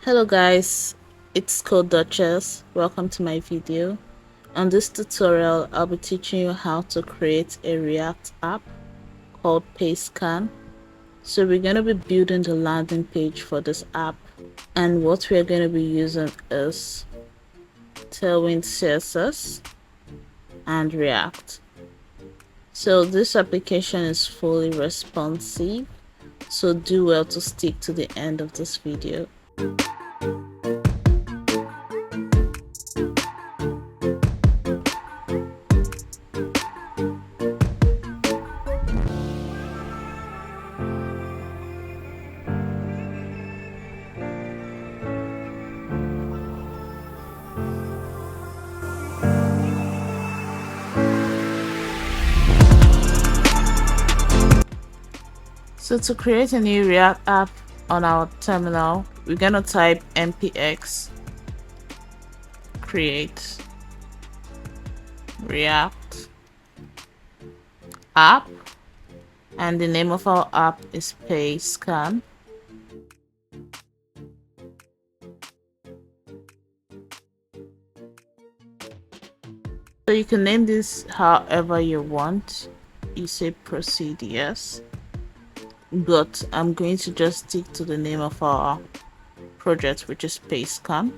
Hello guys, it's Code Duchess. Welcome to my video. On this tutorial, I'll be teaching you how to create a React app called PayScan. So we're going to be building the landing page for this app, and what we're going to be using is Tailwind CSS and React. So this application is fully responsive, so do well to stick to the end of this video. So to create a new React app on our terminal, we're going to type npx create React app, and the name of our app is PayScan. So you can name this however you want. You say proceed, yes, but I'm going to just stick to the name of our project, which is PayScan.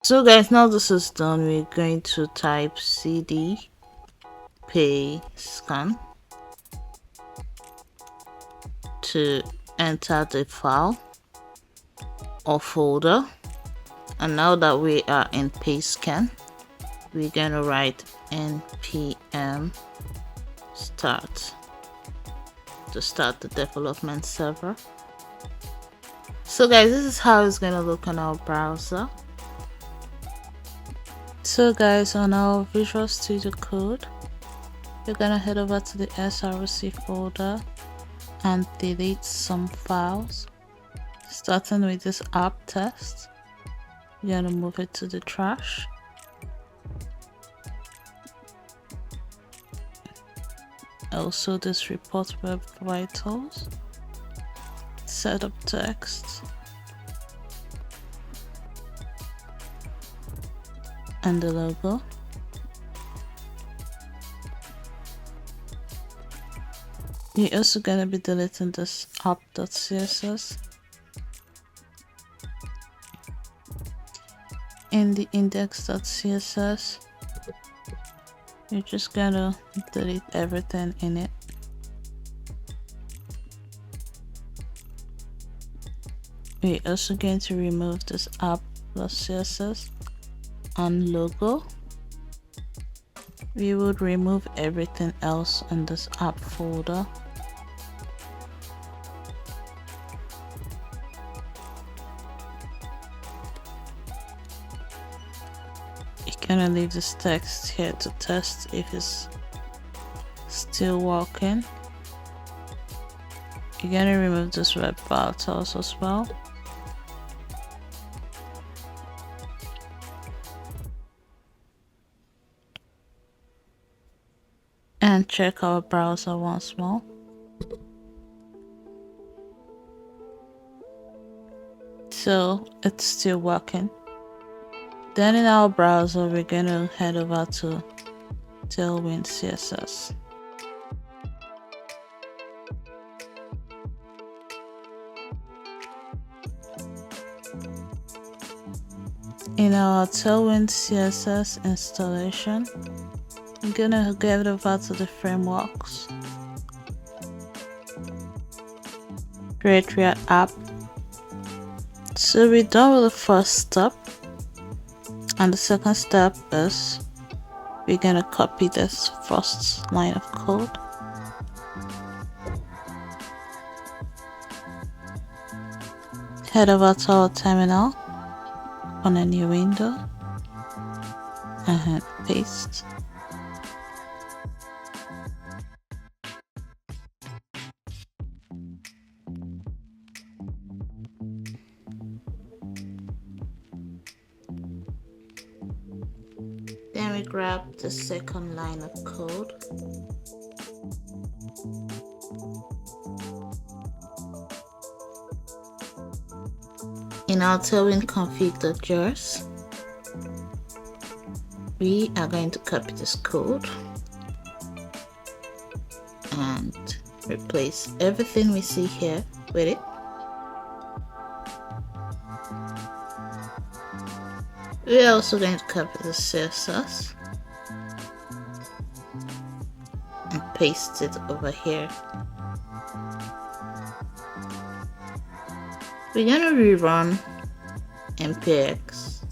So guys, now this is done, we're going to type cd PayScan to enter the file or folder. And now that we are in PayScan, we're going to write npm start to start the development server. So guys, this is how it's going to look on our browser. So guys, on our Visual Studio Code, we're going to head over to the src folder and delete some files, starting with this app test. You're going to move it to the trash. Also this report web vitals, setup text, and the logo. You're also going to be deleting this app.css. In the index.css, you're just going to delete everything in it. We're also going to remove this app.css and logo. We would remove everything else in this app folder. You're gonna leave this text here to test if it's still working. You're gonna remove this web vitals as well. And check our browser once more. So it's still working. Then in our browser, we're going to head over to TailwindCSS. In our TailwindCSS installation, I'm going to get over to the frameworks, create React app. So we're done with the first step. And the second step is we're going to copy this first line of code. Head over to our terminal on a new window and paste. Then we grab the second line of code. In our Tailwind config.js, we are going to copy this code and replace everything we see here with it. We're also going to copy the CSS and paste it over here. We're going to rerun npx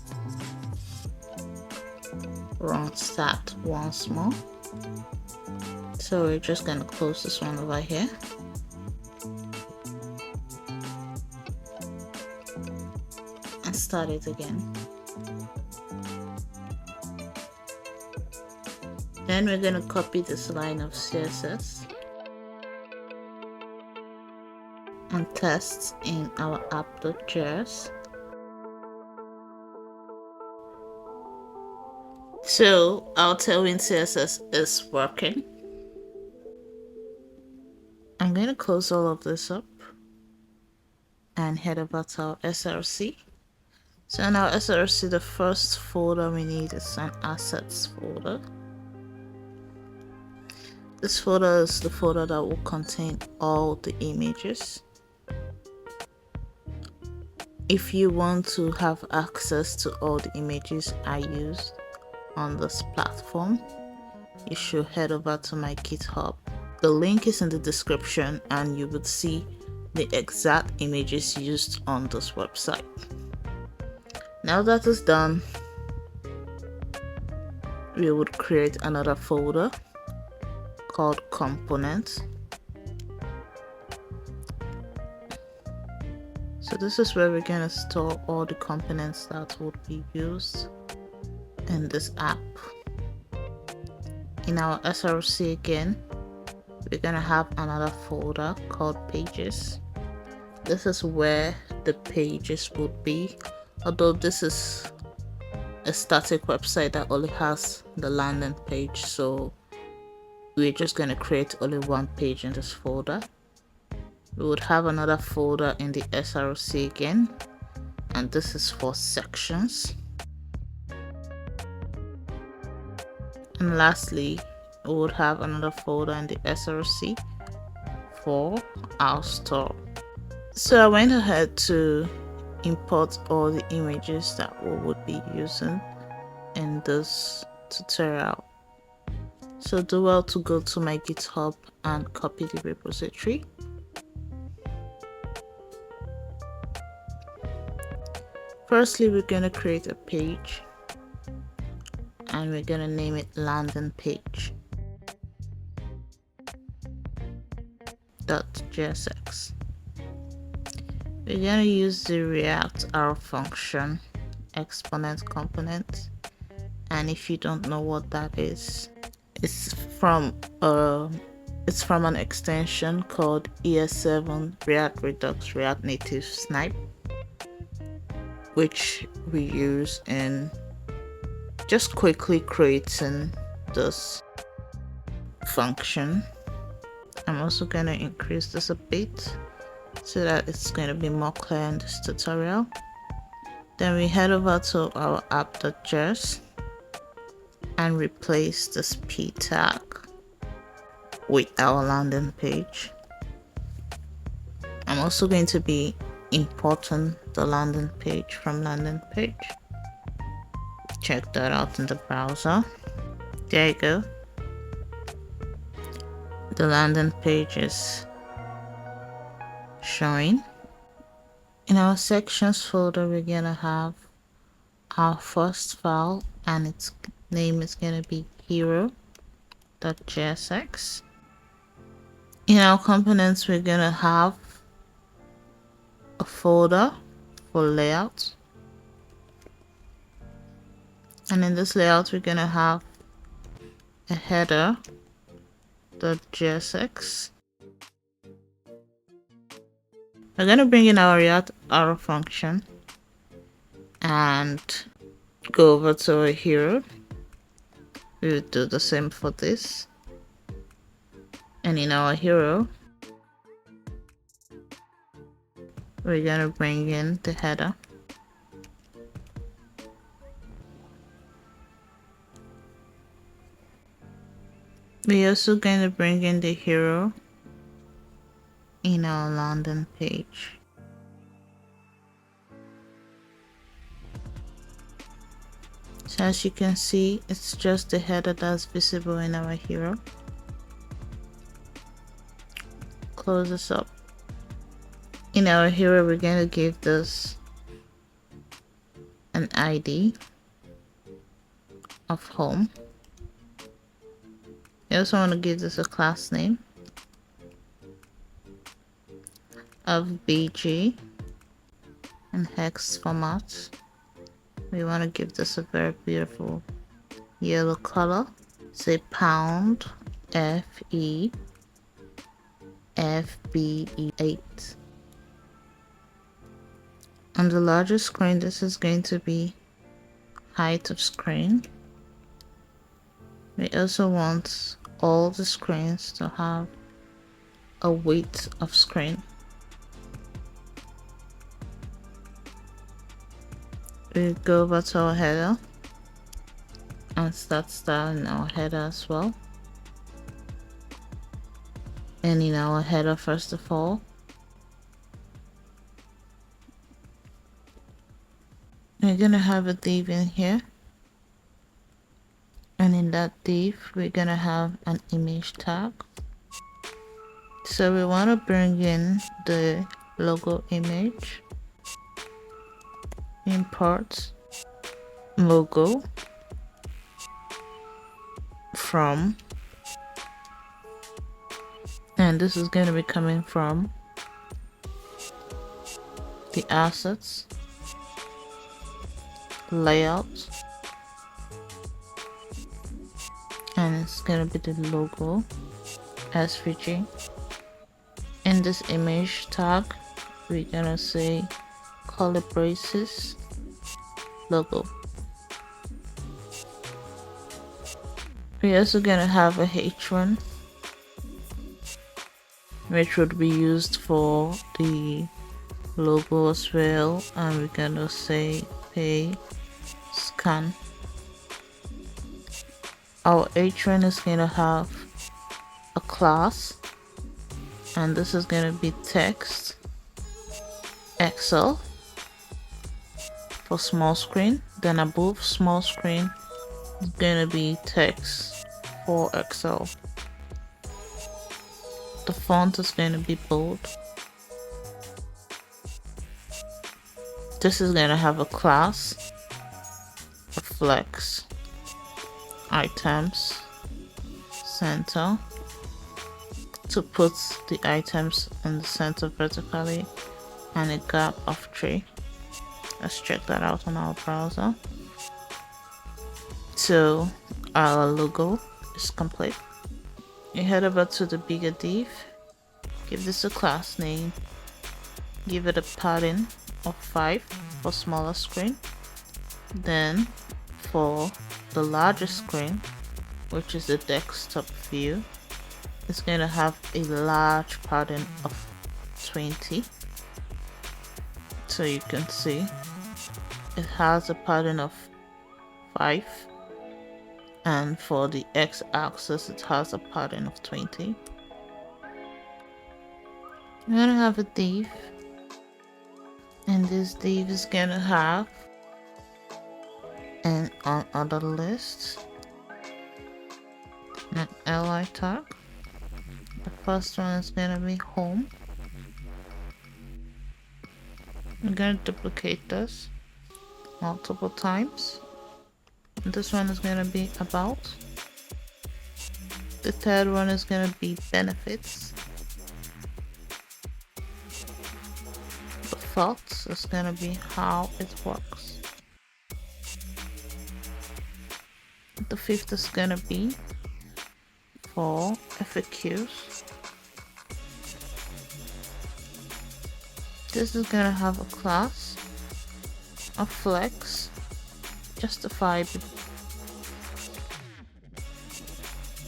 run stat once more. So we're just going to close this one over here. And start it again. Then we're going to copy this line of CSS and test in our app.js. So our Tailwind CSS is working. I'm going to close all of this up and head over to our SRC. So in our SRC, the first folder we need is an assets folder. This folder is the folder that will contain all the images. If you want to have access to all the images I used on this platform, you should head over to my GitHub. The link is in the description and you would see the exact images used on this website. Now that is done, we would create another folder called components. So this is where we're going to store all the components that would be used in this app. In our SRC again, we're going to have another folder called pages. This is where the pages would be, although this is a static website that only has the landing page, so we're just going to create only one page in this folder. We would have another folder in the SRC again, and this is for sections. And lastly, we would have another folder in the SRC for our store. So I went ahead to import all the images that we would be using in this tutorial. So do well to go to my GitHub and copy the repository. Firstly, we're going to create a page and we're going to name it landing page .jsx. We're going to use the React arrow function exponent component, and if you don't know what that is, it's from an extension called ES7 React Redux React Native Snipe, which we use in just quickly creating this function. I'm also going to increase this a bit so that it's going to be more clear in this tutorial. Then we head over to our app.js and replace this p tag with our landing page. I'm also going to be importing the landing page from landing page. Check that out in the browser. There you go. The landing page is showing. In our sections folder, we're gonna have our first file, and its name is gonna be hero.jsx. In our components, we're gonna have a folder for layout, and in this layout we're gonna have a header.jsx. We're gonna bring in our React arrow function and go over to our hero We will do the same for this. And in our hero, we're gonna bring in the header. We're also going to bring in the hero in our landing page. So as you can see, it's just the header that's visible in our hero. Close this up. In our hero, we're going to give this an ID of home. You also want to give this a class name of BG and hex format. We want to give this a very beautiful yellow color. Say pound FE FBE8. On the larger screen, this is going to be height of screen. We also want all the screens to have a width of screen. We go over to our header and start styling our header as well. And in our header, first of all, we're gonna have a div in here, and in that div we're gonna have an image tag. So we want to bring in the logo image. Import logo from, and this is going to be coming from the assets, layout, and it's going to be the logo SVG. In this image tag, we're going to say curly braces logo. We're also going to have a H1, which would be used for the logo as well, and we're going to say PayScan. Our H1 is going to have a class, and this is going to be text Excel for small screen. Then above small screen is going to be text for Excel. The font is going to be bold. This is going to have a class, a flex, items, center, to put the items in the center vertically, and a gap of 3. Let's check that out on our browser. So our logo is complete. You head over to the bigger div, give this a class name, give it a padding of 5 for smaller screen. Then for the larger screen, which is the desktop view, it's going to have a large padding of 20. So you can see it has a padding of 5, and for the x-axis it has a padding of 20. We're gonna have a div, and this div is gonna have an other list, an li tag. The first one is gonna be home. I'm going to duplicate this multiple times. This one is going to be about. The third one is going to be benefits. The fourth is going to be how it works. The fifth is going to be for FAQs. This is going to have a class, a flex, justify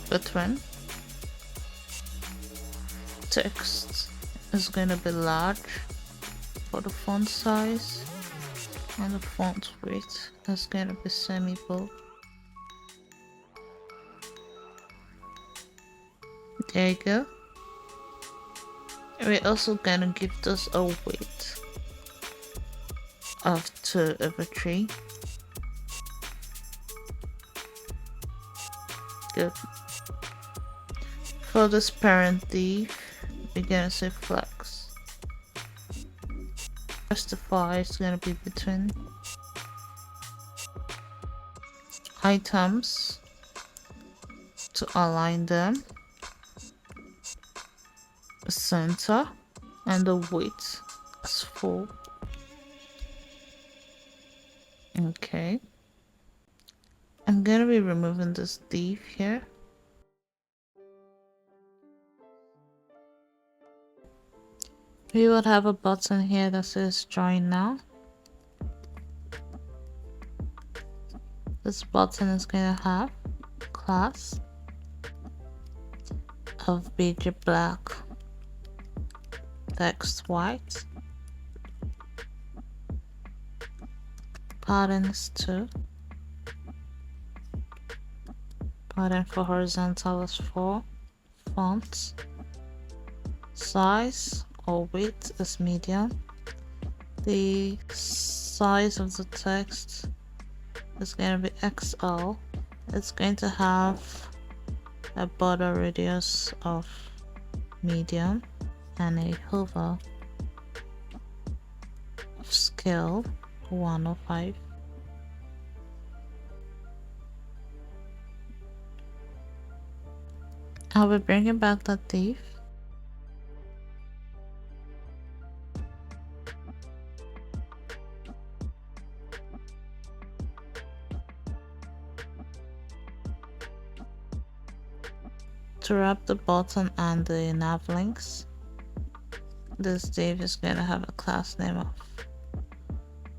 between. Text is going to be large for the font size, and the font weight is going to be semi-bold. There you go. We're also going to give this a weight of 2/3. Good. For this parent div, we're gonna say flex. Justify is gonna be between items to align them, center, and the weight is full. Okay. I'm gonna be removing this div here. We would have a button here that says join now. This button is gonna have class of BG black, text white, pattern is 2, pattern for horizontal is 4, font size or weight is medium. The size of the text is going to be XL. It's going to have a border radius of medium and a hover of scale 105. I'll be bringing back that div. To wrap the button and the nav links, this div is going to have a class name of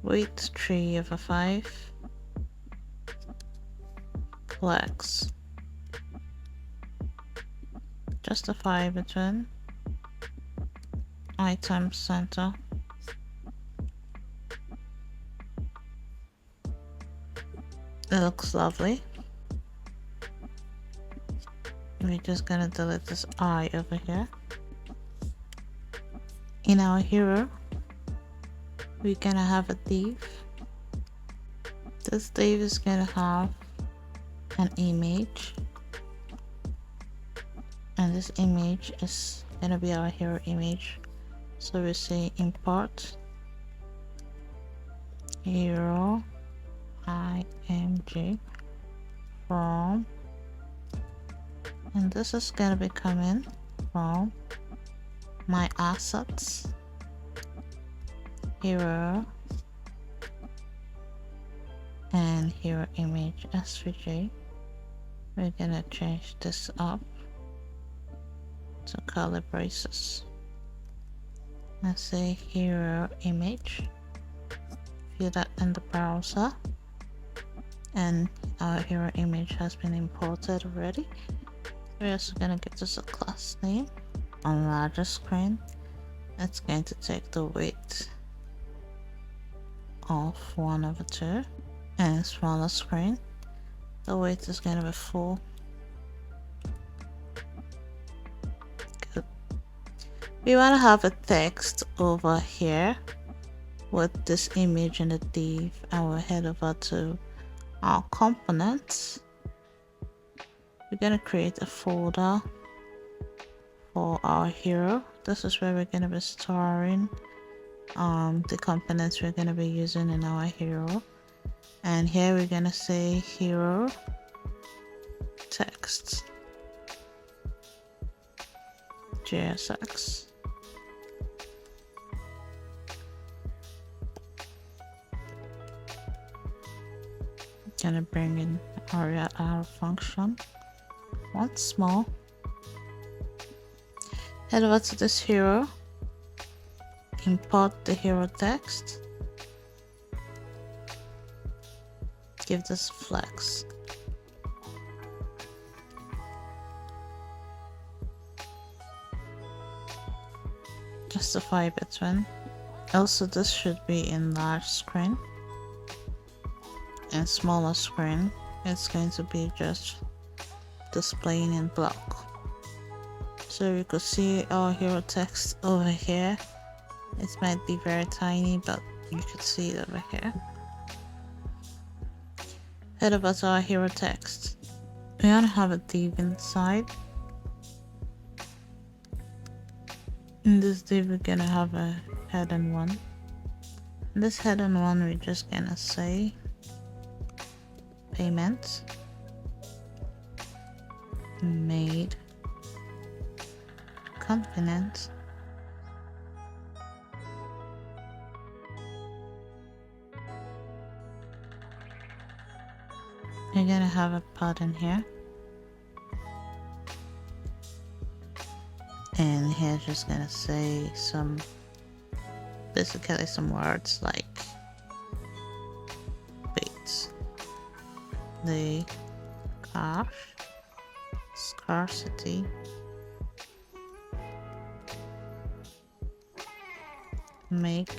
weight 3/5 flex, justify between item center, it looks lovely. We're just gonna delete this I over here. In our hero, we're gonna have a div. This div is gonna have an image, and this image is gonna be our hero image. So we say import hero img from, and this is gonna be coming from my assets, hero and hero image svg. We're gonna change this up to curly braces and say hero image. View that in the browser, and our hero image has been imported already. We're also gonna give this a class name. On larger screen, it's going to take the weight of 1/2, and smaller screen, the weight is gonna be full. Good. We wanna have a text over here with this image in the div, and we'll head over to our components. We're gonna create a folder for our hero. This is where we're gonna be storing the components we're gonna be using in our hero. And here we're gonna say hero text JSX. Gonna bring in our function once more. Head over to this hero, import the hero text, give this flex, justify between. Also, this should be in large screen, and smaller screen it's going to be just displaying in block. So you could see our hero text over here. It might be very tiny, but you could see it over here. Head over to our hero text. We want to have a div inside. In this div, we're gonna have a head and one. In this head and one, we're just gonna say payment made convenient. You're gonna have a pattern here, and here just gonna say basically some words like wait, the cash scarcity make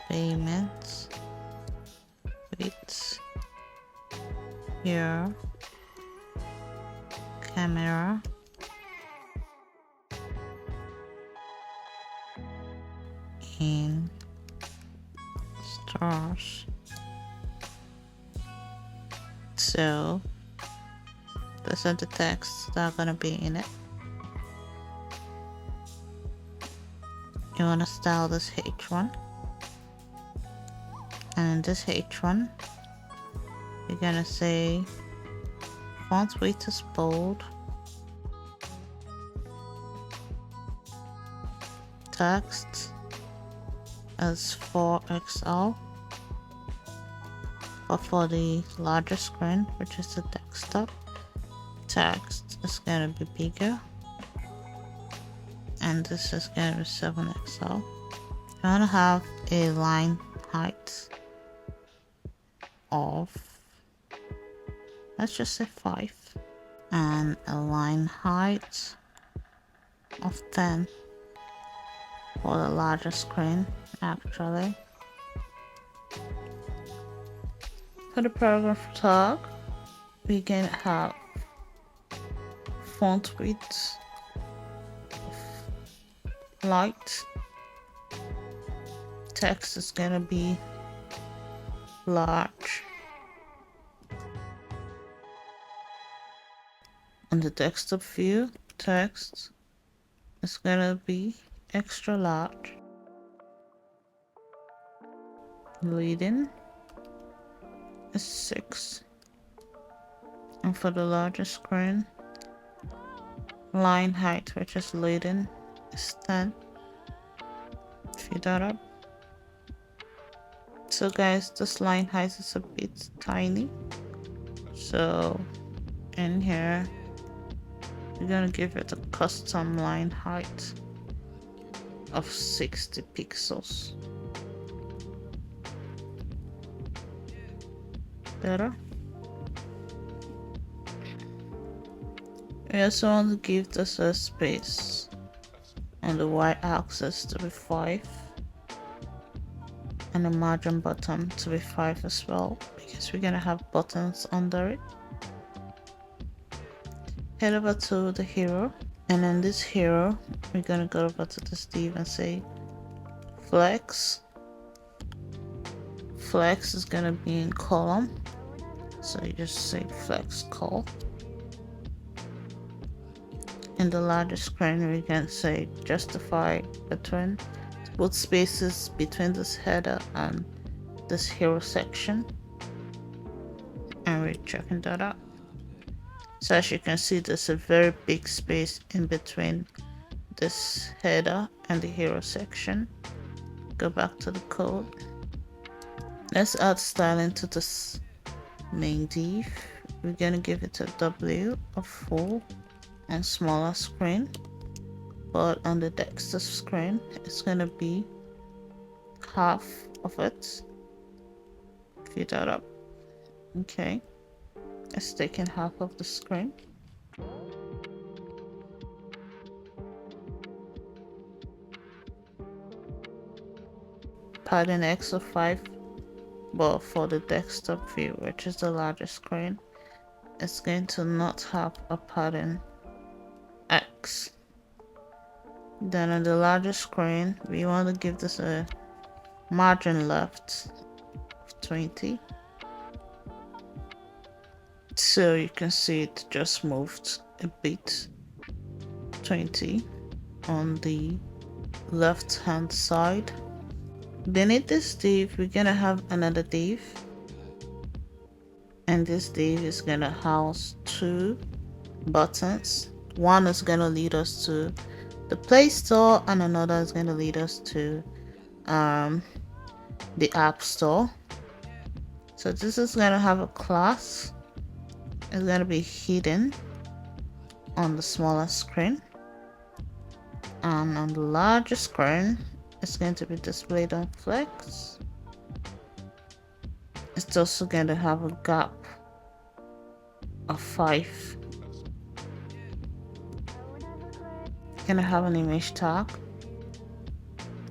payments with your camera in stars. So those are the texts that are gonna be in it. You wanna style this H1, and in this H1 you're gonna say font weight is bold, text as 4XL, but for the larger screen, which is the desktop, text is gonna be bigger, and this is gonna be 7XL. I wanna have a line height of, let's just say 5, and a line height of 10 for the larger screen. Actually, for the paragraph tag, we can have font width light, text is gonna be large. On the desktop view, text is gonna be extra large. Leading is 6, and for the larger screen, line height, which is leading, is 10. Fill that up. So guys, this line height is a bit tiny, so in here we're gonna give it a custom line height of 60 pixels. Better. We also want to give this a space on the y-axis to be 5, and the margin bottom to be 5 as well, because we're gonna have buttons under it. Head over to the hero, and in this hero we're gonna go over to this div and say flex. Flex is gonna be in column, so you just say flex col. In the larger screen we can say justify between, put spaces between this header and this hero section, and we're checking that out. So as you can see, there's a very big space in between this header and the hero section. Go back to the code. Let's add styling to this main div. We're gonna give it a W of full and smaller screen, but on the desktop screen it's gonna be half of it. Fill that up. Okay, it's taking half of the screen. padding X of 5, but for the desktop view, which is the largest screen, it's going to not have a padding X. Then on the largest screen, we want to give this a margin left of 20. So you can see it just moved a bit, 20 on the left hand side. Beneath this div, we're gonna have another div, and this div is gonna house 2 buttons. One is gonna lead us to the Play Store, and another is gonna lead us to the App Store. So this is gonna have a class. It's gonna be hidden on the smaller screen, and on the larger screen it's going to be displayed on Flex. It's also going to have a gap of 5. Gonna have an image tag.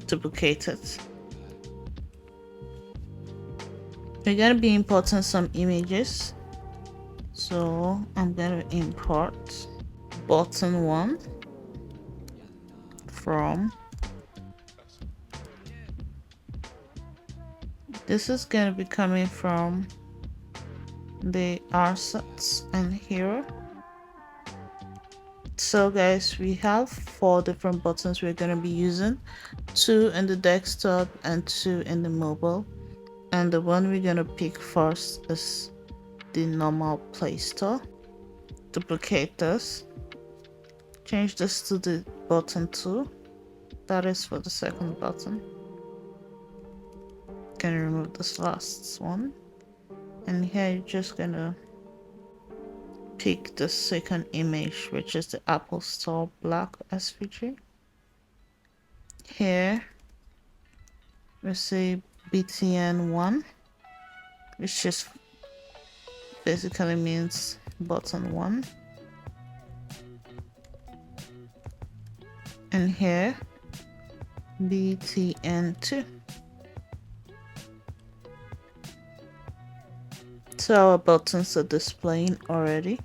Duplicate it. We're gonna be importing some images, so I'm gonna import button 1 from. This is going to be coming from the assets and here. So guys, we have 4 different buttons we're going to be using, 2 in the desktop and 2 in the mobile, and the one we're going to pick first is the normal Play Store. Duplicate this, change this to the button 2, that is for the second button. Gonna remove this last one, and here you're just gonna pick the second image, which is the Apple Store black SVG. Here we say BTN1, which just basically means button 1, and here BTN2. So our buttons are displaying already.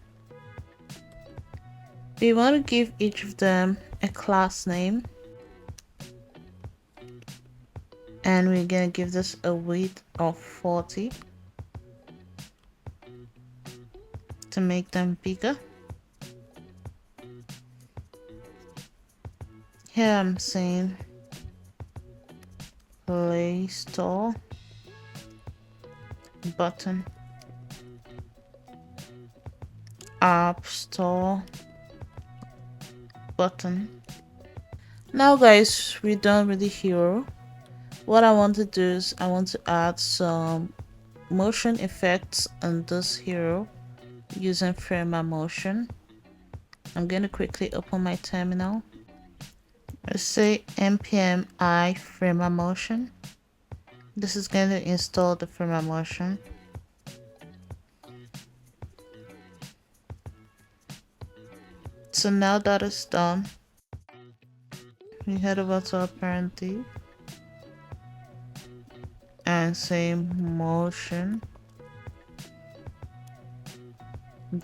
We want to give each of them a class name, and we're going to give this a width of 40 to make them bigger. Here I'm saying Play Store button, App Store button. Now guys, we're done with the hero. What I want to do is I want to add some motion effects on this hero using Framer Motion. I'm going to quickly open my terminal. Let's say npm I Framer Motion. This is going to install the Framer Motion. So now that is done, we head over to our parent div and say motion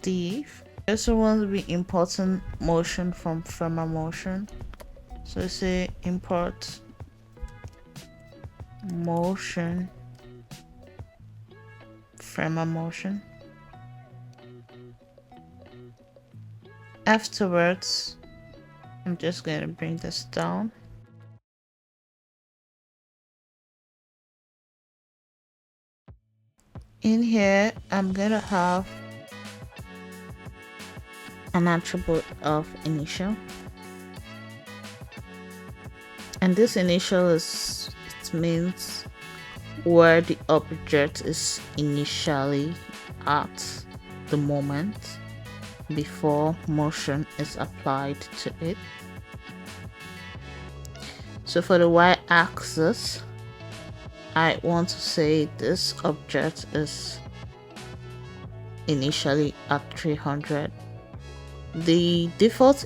div. I also want to be importing motion from Framer Motion. So say import motion Framer Motion. Afterwards, I'm just going to bring this down. In here, I'm going to have an attribute of initial. And this initial is, it means where the object is initially at the moment before motion is applied to it. So for the y-axis, I want to say this object is initially at 300. The default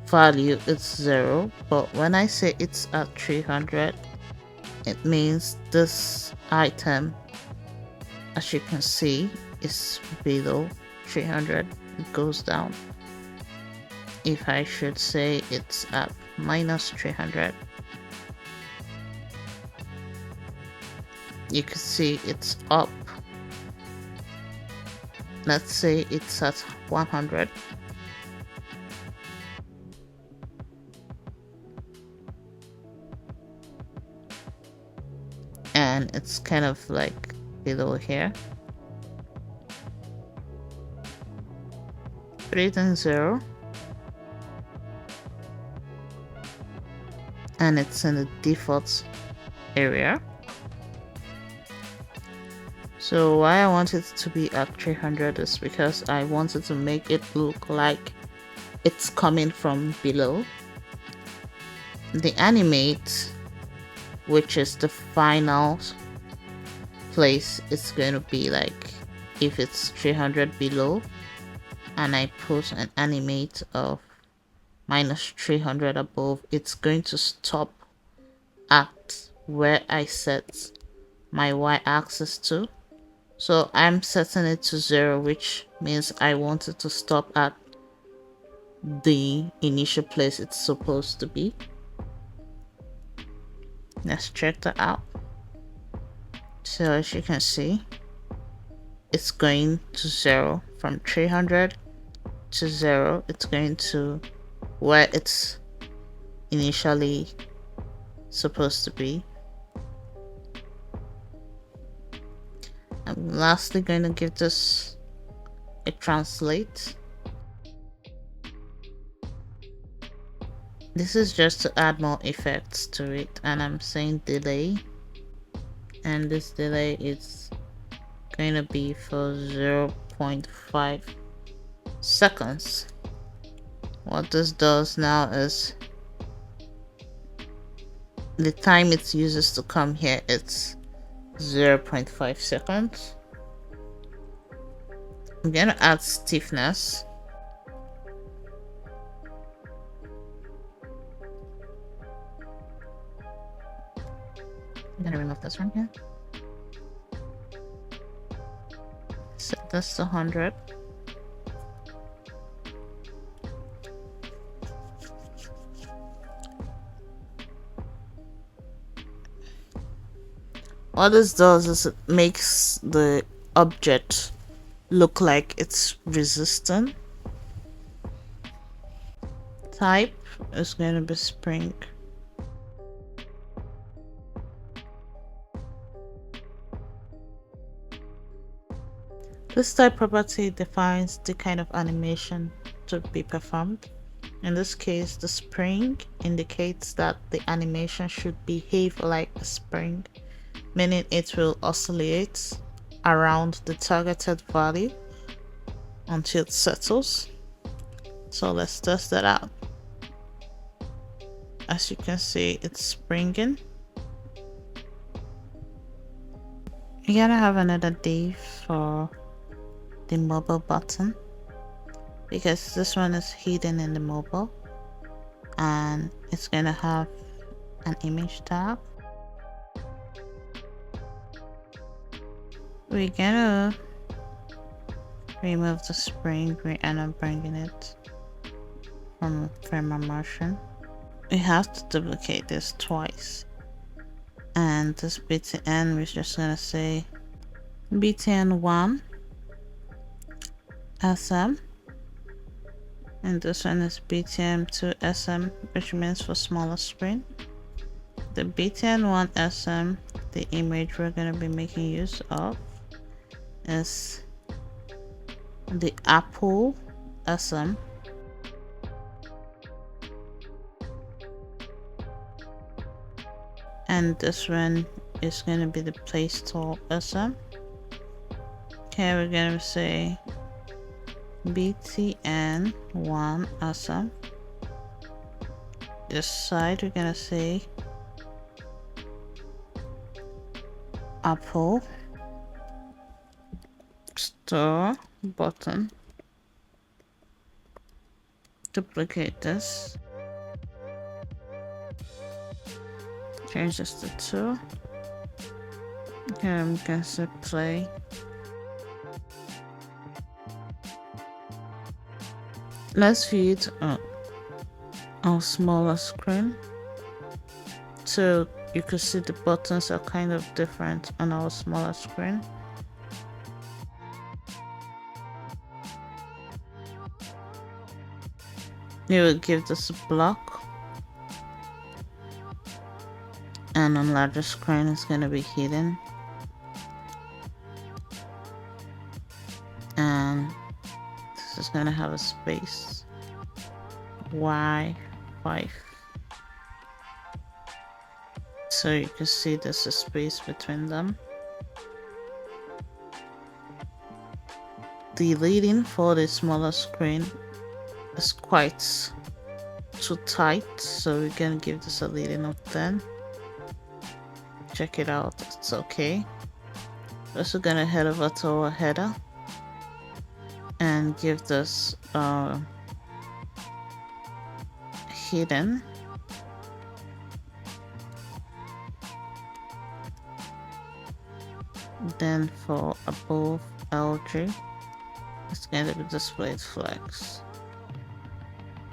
value is 0, but when I say it's at 300, it means this item, as you can see, is below 300. It goes down. If I should say it's at minus 300, you can see it's up. Let's say it's at 100. And it's kind of like below here. 3.0. And it's in the default area. So why I want it to be at 300 is because I wanted to make it look like it's coming from below. The animate, which is the final place, it's going to be like if it's 300 below and I put an animate of minus 300 above, it's going to stop at where I set my y-axis to. So I'm setting it to 0, which means I want it to stop at the initial place it's supposed to be. Let's check that out. So as you can see, it's going to 0 from 300 to 0. It's going to where it's initially supposed to be. I'm lastly going to give this a translate. This is just to add more effects to it, and I'm saying delay, and this delay is going to be for 0.5 seconds. What this does now is the time it uses to come here, it's 0.5 seconds. I'm gonna add stiffness. I'm gonna remove this one here. Set this to 100. What this does is it makes the object look like it's resistant. Type is going to be spring. This type property defines the kind of animation to be performed. In this case, the spring indicates that the animation should behave like a spring, meaning it will oscillate around the targeted value until it settles. So let's test that out. As you can see, it's springing. You're gonna have another div for the mobile button because this one is hidden in the mobile, and it's gonna have an image tab. We're gonna remove the spring and I'm bringing it from frame immersion. We have to duplicate this twice, and this btn, we're just gonna say btn1 sm, and this one is btn2 sm, which means for smaller screen. The btn1 sm, the image we're gonna be making use of is the apple sm, and this one is going to be the Play Store sm. Okay, we're going to say btn1 sm. This side we're going to say apple store button. Duplicate this change this to 2. Here we can say play. Let's view it on smaller screen. So you can see the buttons are kind of different on our smaller screen. We will give this a block, and on larger screen it's going to be hidden, and this is going to have a space Y5, so you can see there's a space between them. The leading for the smaller screen is quite too tight, so we're gonna give this a leading of 10. Check it out, it's okay. We're also gonna head over to our header and give this hidden. Then for above LG, it's going to be displayed flex.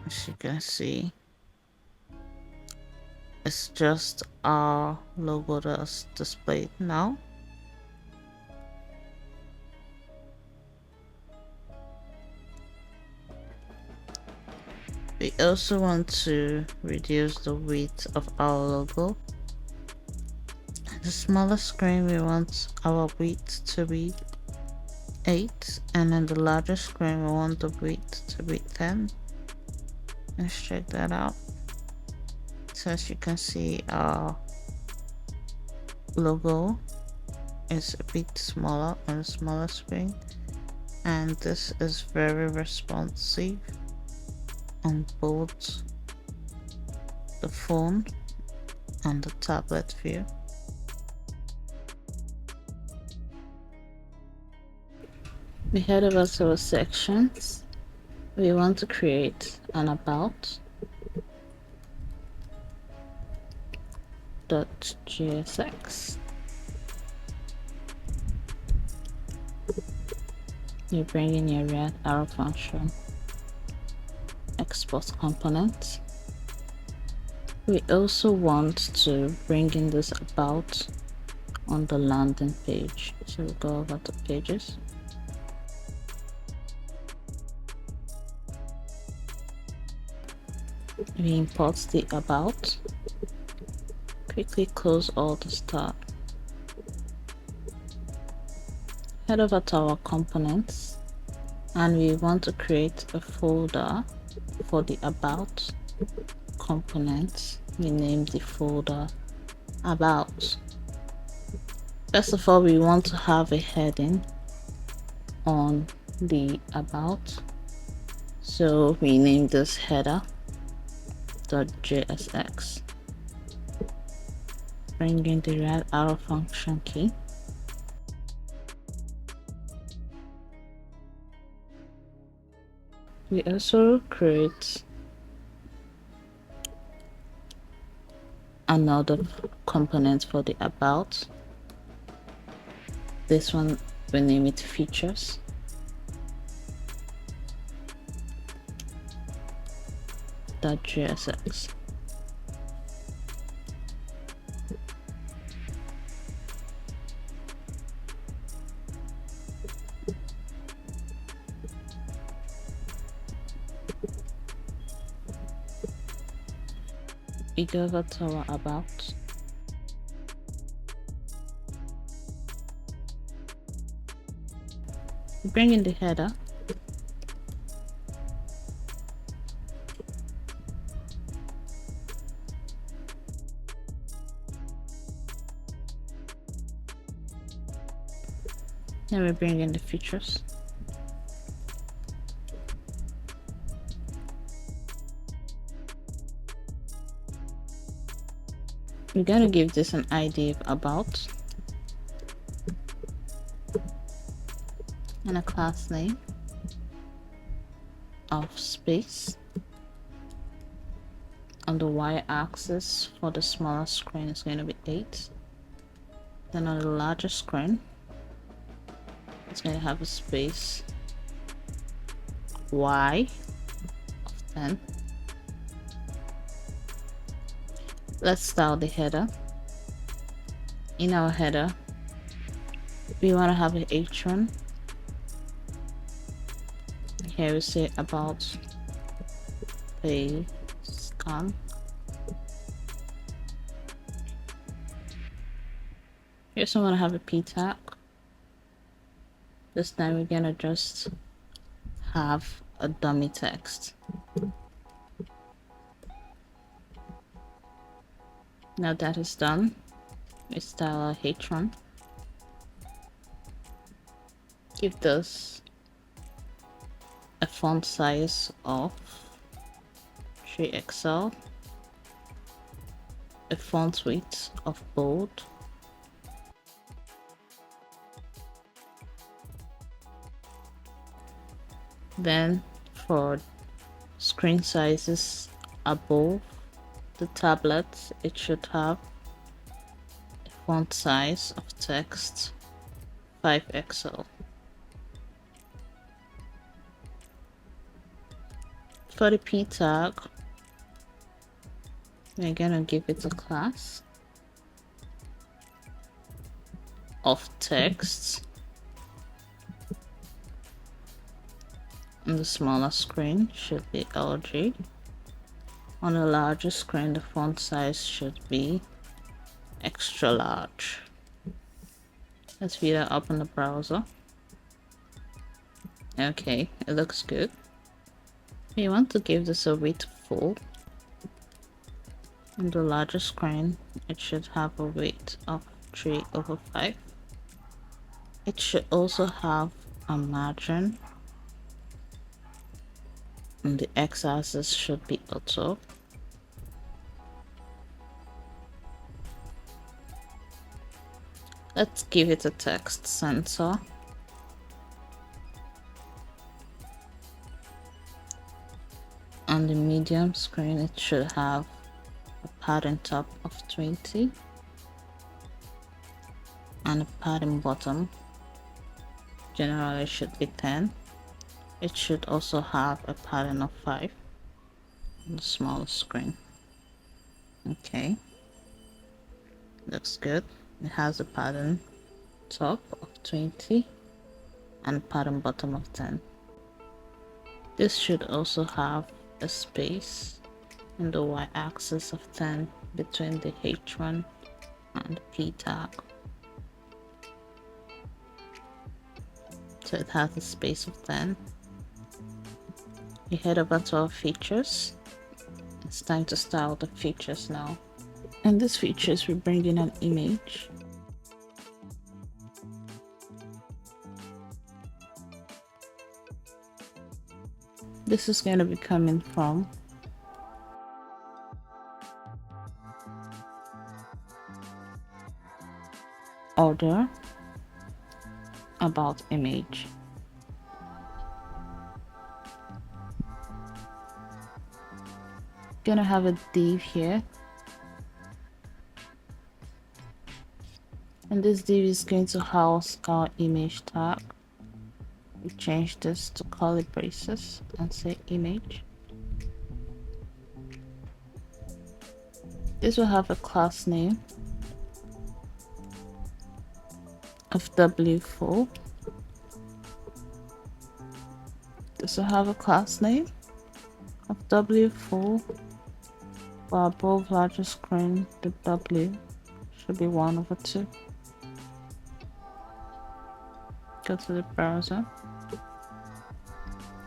As you can see, it's just our logo that's displayed now. We also want to reduce the width of our logo. The smaller screen, we want our width to be 8, and on the larger screen we want the width to be 10. Let's check that out. So as you can see, our logo is a bit smaller on the smaller screen, and this is very responsive on both the phone and the tablet view. We head over to our sections. We want to create an about .gsx. You bring in your React arrow function, export component. We also want to bring in this about on the landing page. So we go over to pages. We import the about. Quickly close all the start. Head over to our components, and we want to create a folder for the about component. We name the folder about. First of all, we want to have a heading on the about, so we name this header.jsx. Bring in the React arrow function key. We also create another component for the about. This one we name it features. .jsx. We go over to our about. We bring in the header. Then we bring in the features. We're going to give this an ID of about and a class name of space On the y-axis for the smaller screen is going to be 8. Then on the larger screen, it's going to have a space y of 10. Let's style the header. In our header, we want to have an h1. Here we say about PayScan. We also want to have a p tag. This time we're gonna just have a dummy text. Now that is done, we style our h1. Give this a font size of 3XL, a font width of bold, then for screen sizes above the tablet, it should have a font size of text 5XL. For the p tag, we're gonna give it a class of text. On the smaller screen should be LG. On the larger screen, the font size should be extra large. Let's view that up in the browser. Okay, it looks good. We want to give this a weight full. On the larger screen, it should have a weight of 3/5. It should also have a margin, and the x-axis should be auto. Let's give it a text center. On the medium screen, it should have a padding top of 20 and a padding bottom generally should be 10. It should also have a padding of 5 on the smaller screen. Okay, looks good. It has a padding top of 20 and a padding bottom of 10. This should also have a space in the y-axis of 10 between the h1 and the p tag. So it has a space of 10. We head over to our features. It's time to style the features now. In these features, we bring in an image. This is going to be coming from order about image. Gonna have a div here, and this div is going to house our image tag. We change this to curly braces and say image. This will have a class name of w4. This will have a class name of w4. For above larger screen, the w should be 1/2. Go to the browser,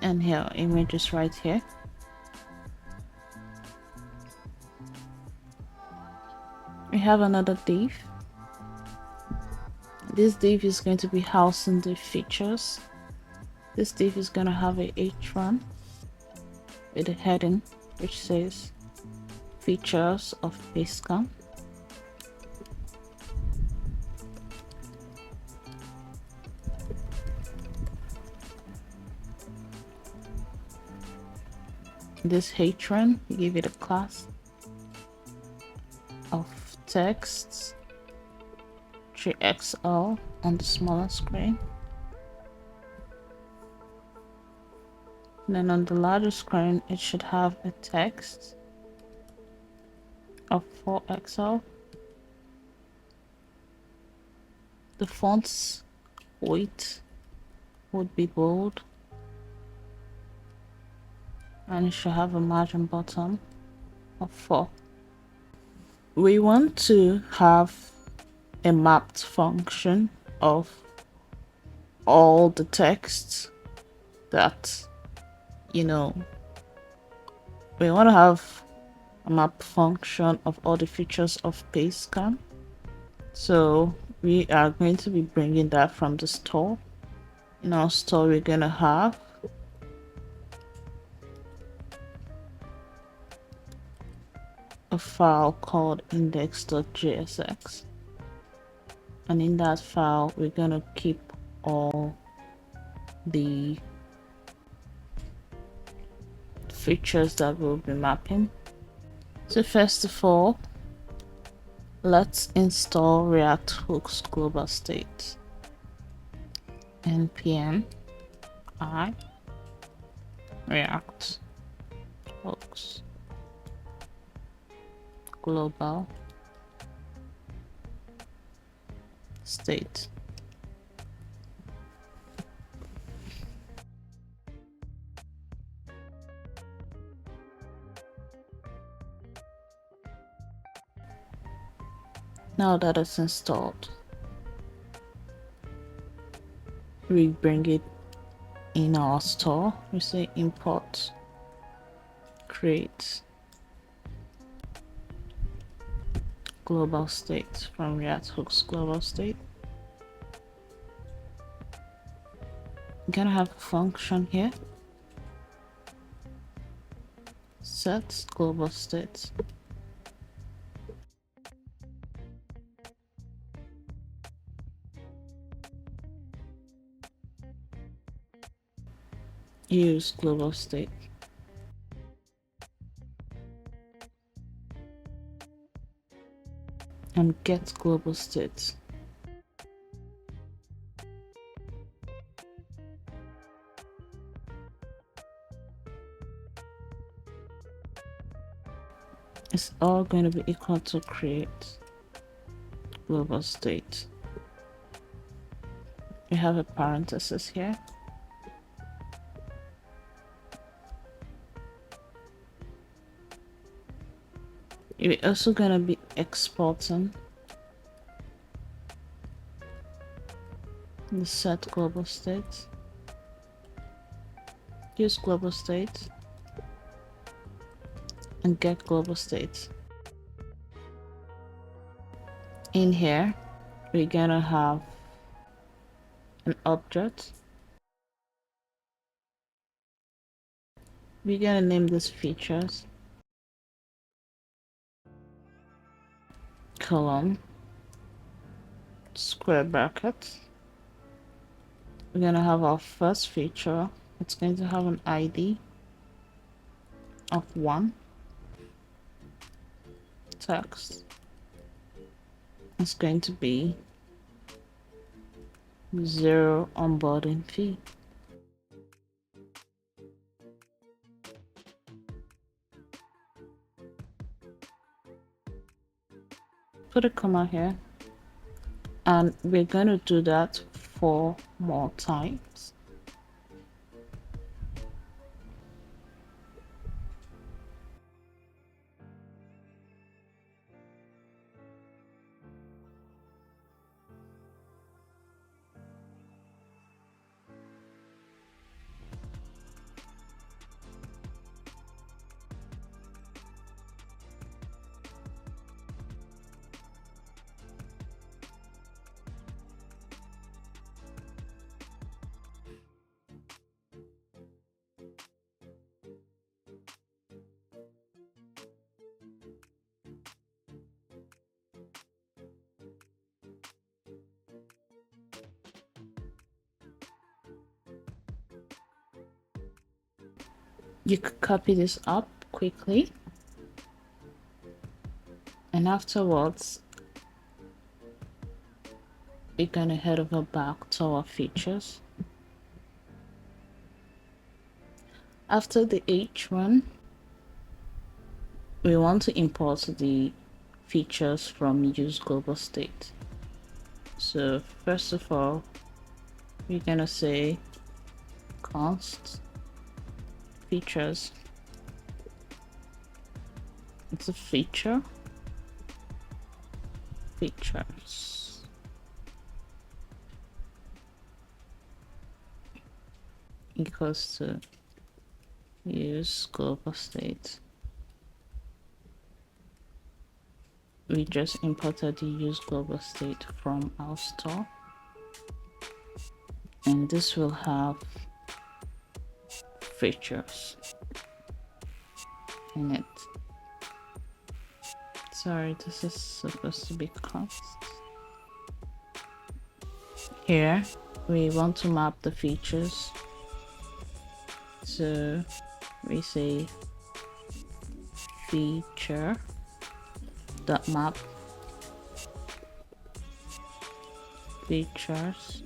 and here our image is right here. We have another div. This div is going to be housing the features. This div is going to have a h1 with a heading which says features of PayScan. This h1, we give it a class text 3XL on the smaller screen. And then on the larger screen, it should have a text of 4XL. The font's weight would be bold, and it should have a margin bottom of 4. We want to have a mapped function of all the texts that, we want to have a map function of all the features of PayScan. So we are going to be bringing that from the store. In our store, we're going to have a file called index.jsx, and in that file we're going to keep all the features that we'll be mapping. So first of all, let's install React Hooks global state. npm I React Hooks global state. Now that it's installed, we bring it in our store. We say import create global state from React Hooks global state. I'm gonna have a function here, set global state. Use global state. And get global state. It's all going to be equal to create global state. We have a parenthesis here. We're also going to be exporting the set global state. Use global state and get global state. In here, we're going to have an object. We're going to name this features, colon, square bracket. We're going to have our first feature. It's going to have an ID of 1. Text. It's going to be 0 onboarding fee. Put a comma here, and we're going to do that 4 more times. You could copy this up quickly, and afterwards we're gonna head over back to our features. After the H1, we want to import the features from use global state. So first of all, we're gonna say const features. It's a features equals to use global state. We just imported the use global state from our store, and this will have features in it. Sorry, this is supposed to be const. Here we want to map the features, so we say feature dot map features,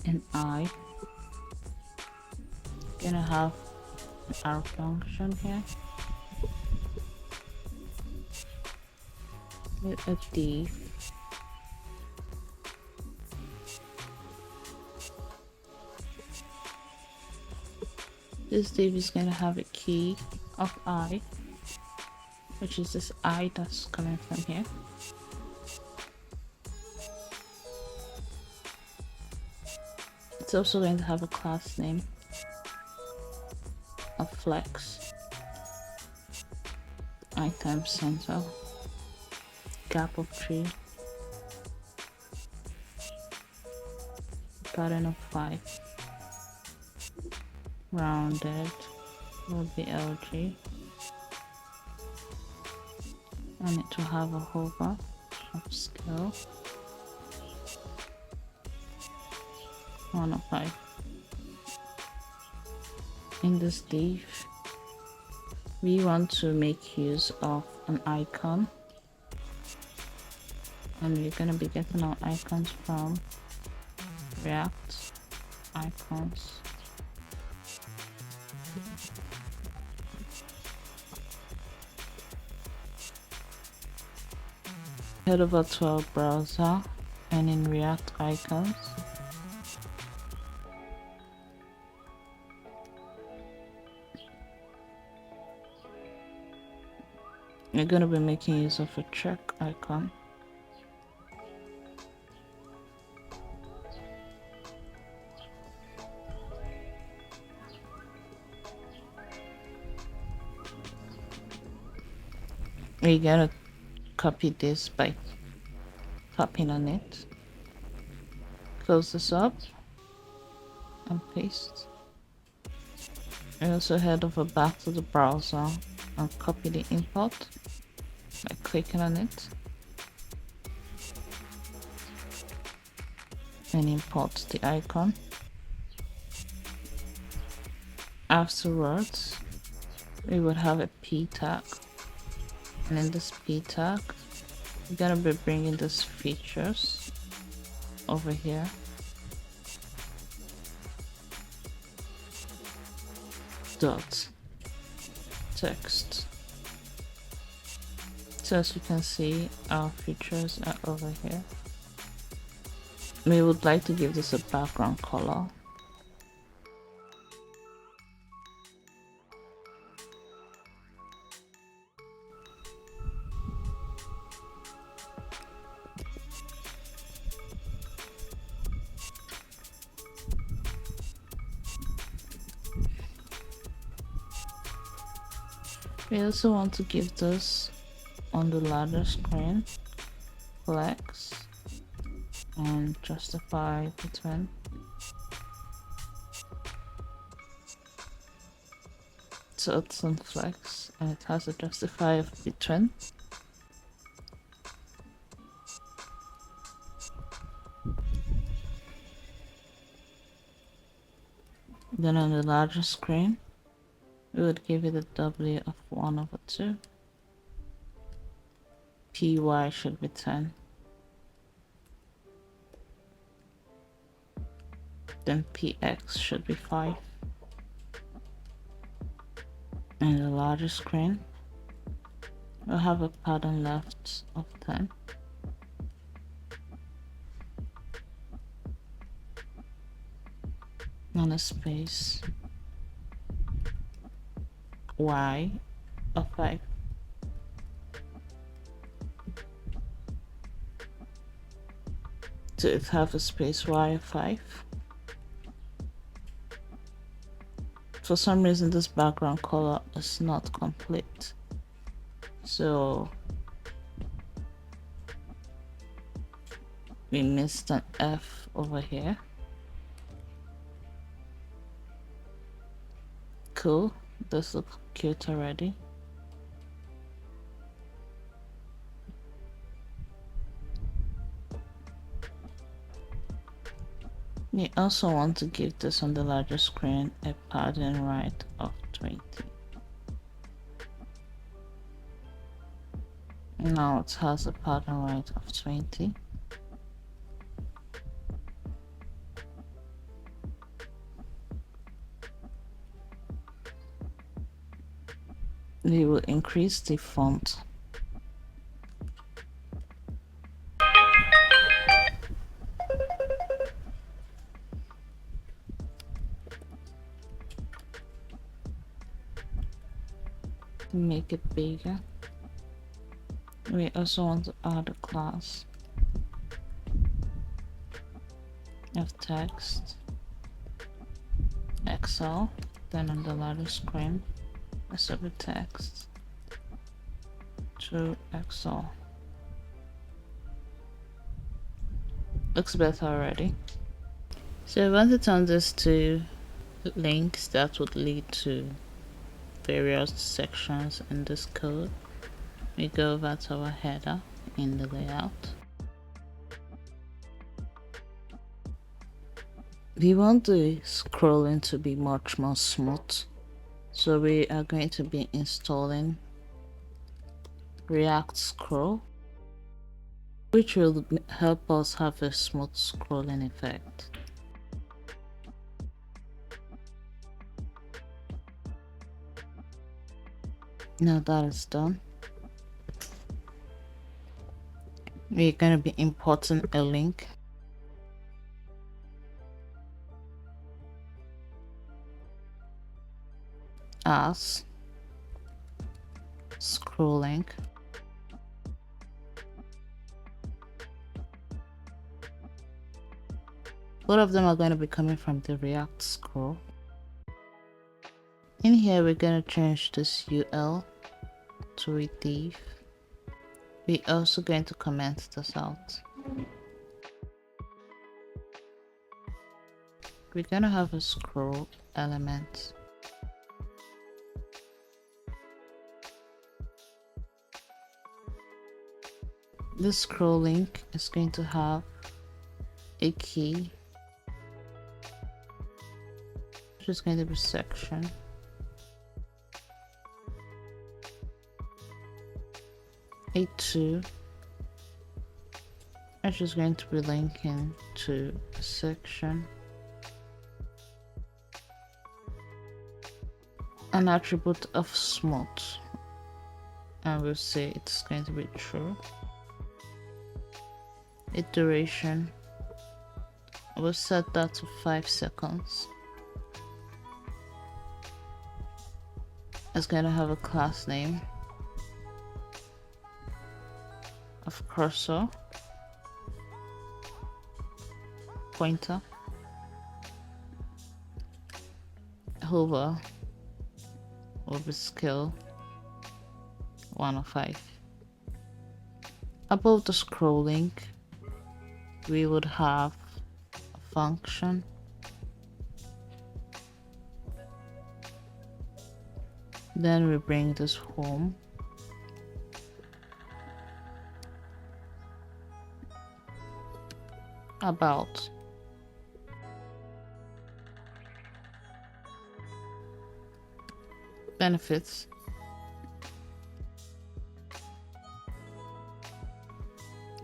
and I gonna have our function here with a div. This div is gonna have a key of I, which is this I that's coming from here. It's also going to have a class name of flex, item center, gap of 3, pattern of 5, rounded will be LG, and it will have a hover of scale 1 of 5. In this div, we want to make use of an icon, and we're going to be getting our icons from React icons. Head over to our browser, and in React icons, we're going to be making use of a check icon. We're going to copy this by tapping on it. Close this up and paste. We also head over back to the browser and copy the import by clicking on it and import the icon. Afterwards, we would have a p tag, and in this p tag, we're gonna be bringing these features over here. Dot text. So as you can see, our features are over here. We would like to give this a background color. We also want to give this on the ladder screen flex and justify between. So it's on flex and it has a justify of between. Then on the larger screen, we would give it a W of 1/2. PY should be 10. then px should be 5. And the larger screen, we'll have a pattern left of 10. And a space y of 5. So it have a space y of 5. For some reason this background color is not complete, so we missed an F over here. Cool, this looks cute already. We also want to give this on the larger screen a padding right of 20. Now it has a pattern right of 20. We will increase the font. Make it bigger. We also want to add a class of text, Excel, then on the larger screen, a separate text to Excel. Looks better already. So we want to turn this to links that would lead to various sections in this code. We go over to our header in the layout. We want the scrolling to be much more smooth, so we are going to be installing React Scroll, which will help us have a smooth scrolling effect. Now that is done, we're going to be importing a link as scroll link. Both of them are going to be coming from the React Scroll. In here, we're going to change this UL to a div. We're also going to comment this out. We're going to have a scroll element. This scroll link is going to have a key, which is going to be section. A 2, which is going to be linking to a section. An attribute of smooth, and we'll say it's going to be true. A duration, we'll set that to 5 seconds. It's going to have a class name of cursor, pointer, hover will be scale 1 of 5. Above the scroll link, we would have a function, then we bring this home, about, benefits,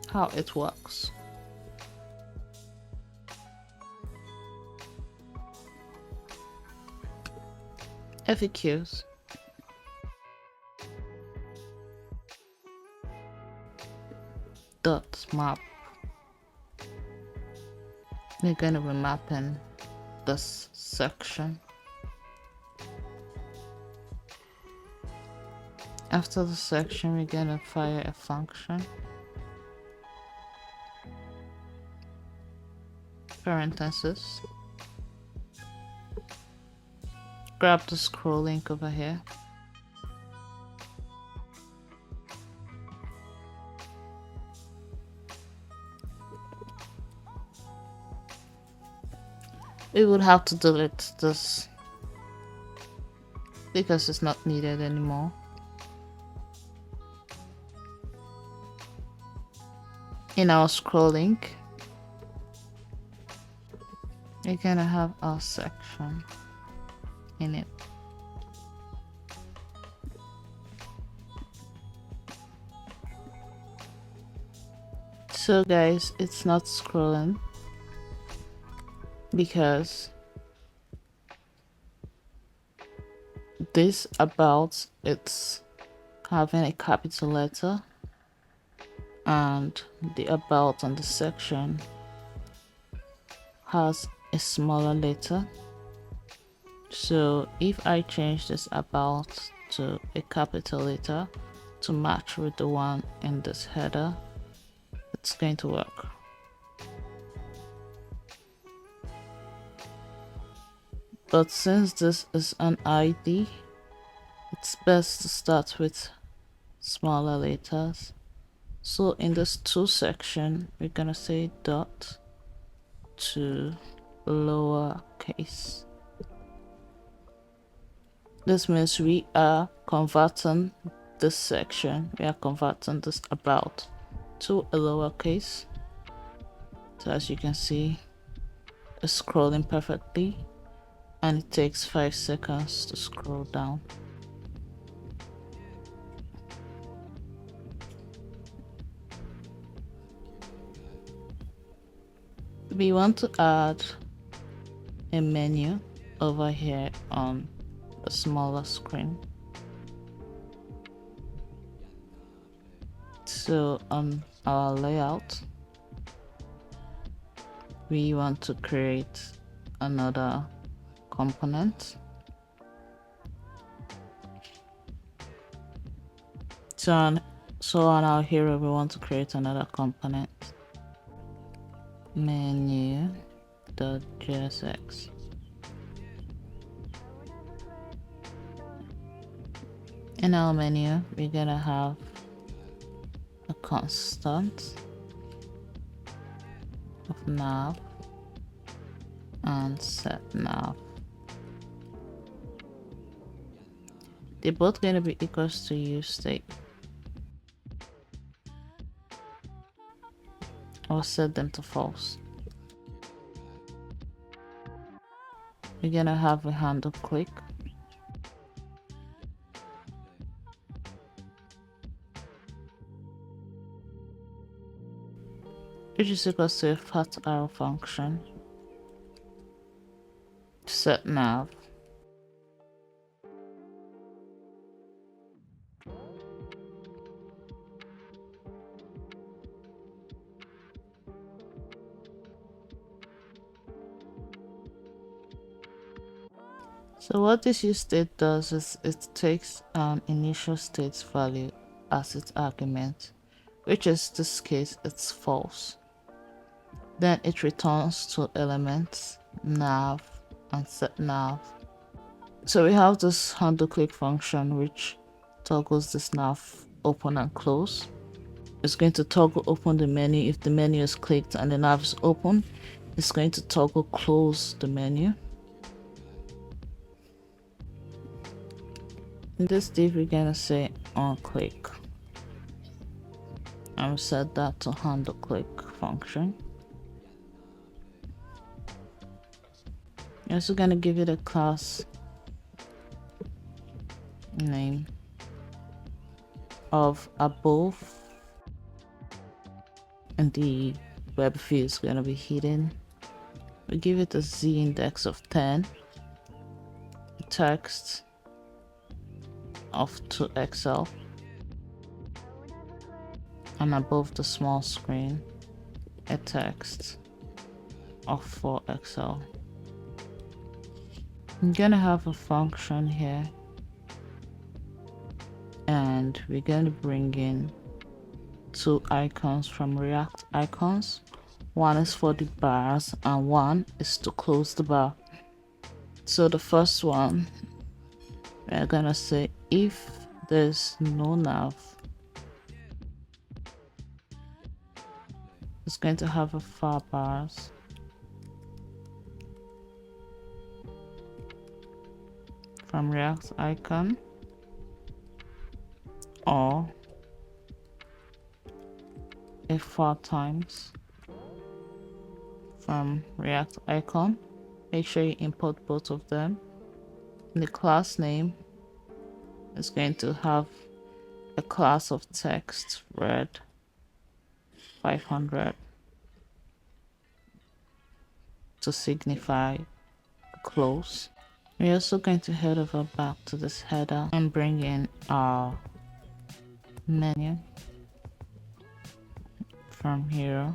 how it works, FAQs. Dot map. We're going to be mapping this section. After the section, we're going to fire a function. Parentheses. Grab the scroll link over here. We would have to delete this because it's not needed anymore. In our scroll link, we're gonna have our section in it. So guys, it's not scrolling because this about it's having a capital letter and the about on the section has a smaller letter. So if I change this about to a capital letter to match with the one in this header, it's going to work. But since this is an ID, it's best to start with smaller letters. So in this to section, we're gonna say dot to lowercase. This means we are converting this section, we are converting this about to a lowercase. So as you can see, it's scrolling perfectly and it takes 5 seconds to scroll down. We want to add a menu over here on the smaller screen. So on our layout, we want to create another component. So on our hero, we want to create another component. Menu.jsx. In our menu, we're gonna have a constant of nav and set nav. They're both going to be equals to use state. Or set them to false. We're gonna have a handle click. Which is equals to a fat arrow function. Set nav. So what this use state does is it takes an initial state's value as its argument, which is this case it's false. Then it returns two elements, nav and set nav. So we have this handle click function which toggles this nav open and close. It's going to toggle open the menu if the menu is clicked and the nav is open. It's going to toggle close the menu. In this div, we're gonna say on click. And we set that to handle click function. We're also gonna give it a class name of above, and the web view is gonna be hidden. We give it a z index of 10. Text of 2XL, and above the small screen a text of 4XL. I'm gonna have a function here, and we're going to bring in two icons from React icons. One is for the bars and one is to close the bar. So the first one, we're gonna say if there's no nav, it's going to have a far bars. From React icon, or a far times from React icon. Make sure you import both of them. The class name is going to have a class of text red 500 to signify close. We're also going to head over back to this header and bring in our menu from here.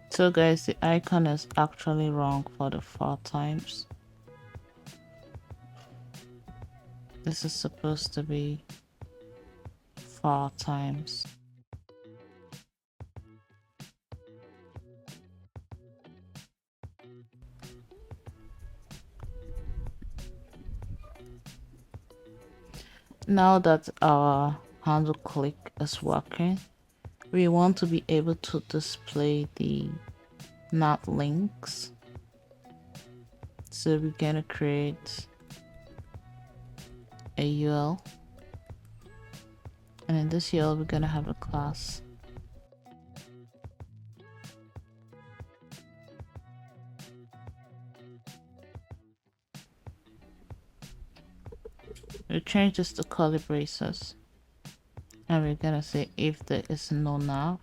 So guys, the icon is actually wrong for the far times. This is supposed to be far times. Now that our handle click is working, we want to be able to display the nav links. So we're gonna create a UL, and in this UL we're gonna have a class. We'll change this to curly braces, and we're gonna say if there is no nav,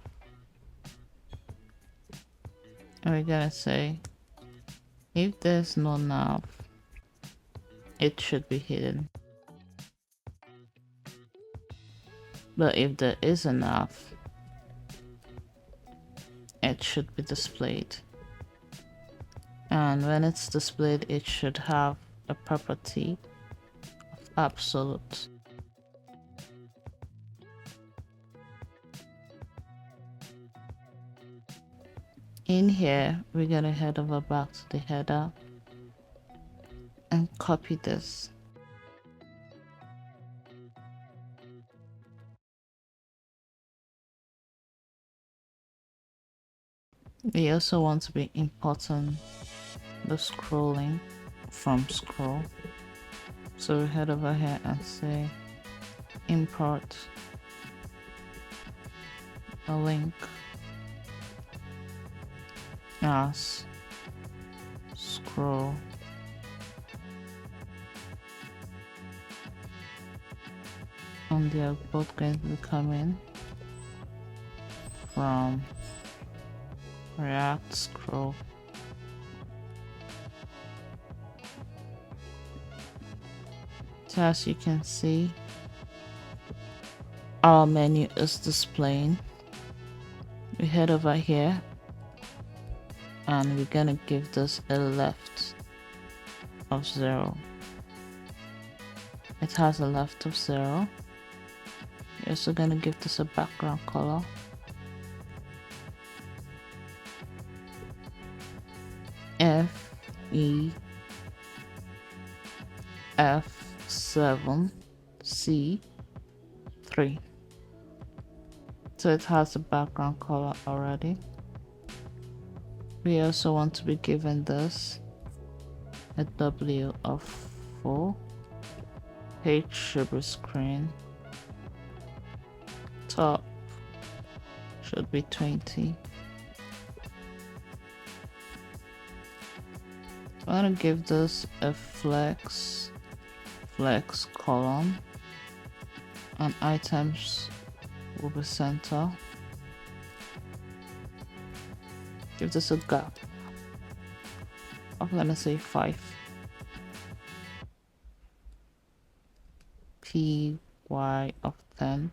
and we're gonna say if there's no nav, it should be hidden. But if there is a nav, it should be displayed. And when it's displayed, it should have a property of absolute. In here, we're gonna head over back to the header and copy this. We also want to be importing the scrolling from scroll. So we head over here and say import a link as scroll. And they are both going to be coming from React scroll. So as you can see, our menu is displaying. We head over here and we're gonna give this a left of 0. It has a left of 0. We're also gonna give this a background color. F7C3. So it has a background color already. We also want to be given this a W of 4. Page should be screen. Top should be 20. I'm gonna give this a flex column, and items will be center. Give this a gap. I'm gonna say 5. ty of 10.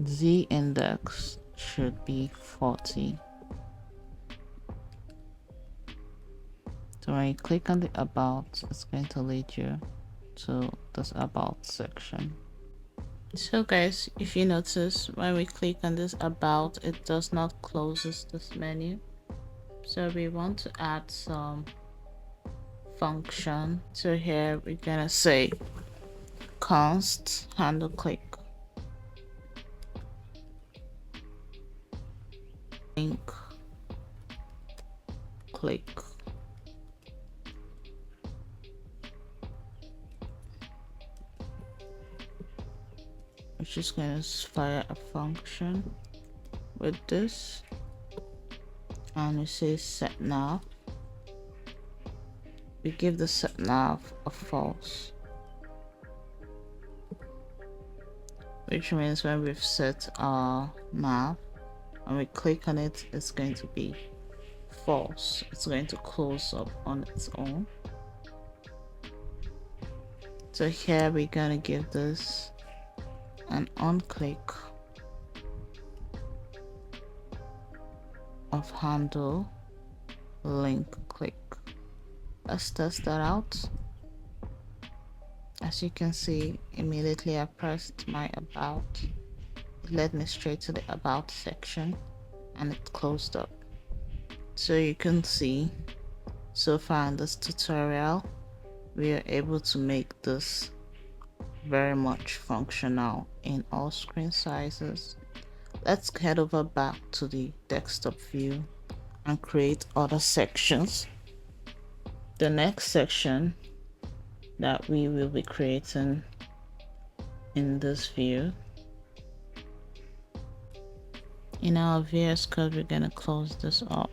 Z index should be 40. So when you click on the about, it's going to lead you to this about section. So guys, if you notice, when we click on this about, it does not close this menu. So we want to add some function. So here we're gonna say const handle click link click. We're just gonna fire a function with this, and we say set nav. We give the set nav a false, which means when we've set our nav, when we click on it, it's going to be false. It's going to close up on its own. So here we're gonna give this an on click of handle link click. Let's test that out. As you can see, immediately I pressed my about, it led me straight to the about section and it closed up. So you can see, so far in this tutorial, we are able to make this very much functional in all screen sizes. Let's head over back to the desktop view and create other sections. The next section that we will be creating in this view, in our VS Code, we're going to close this up.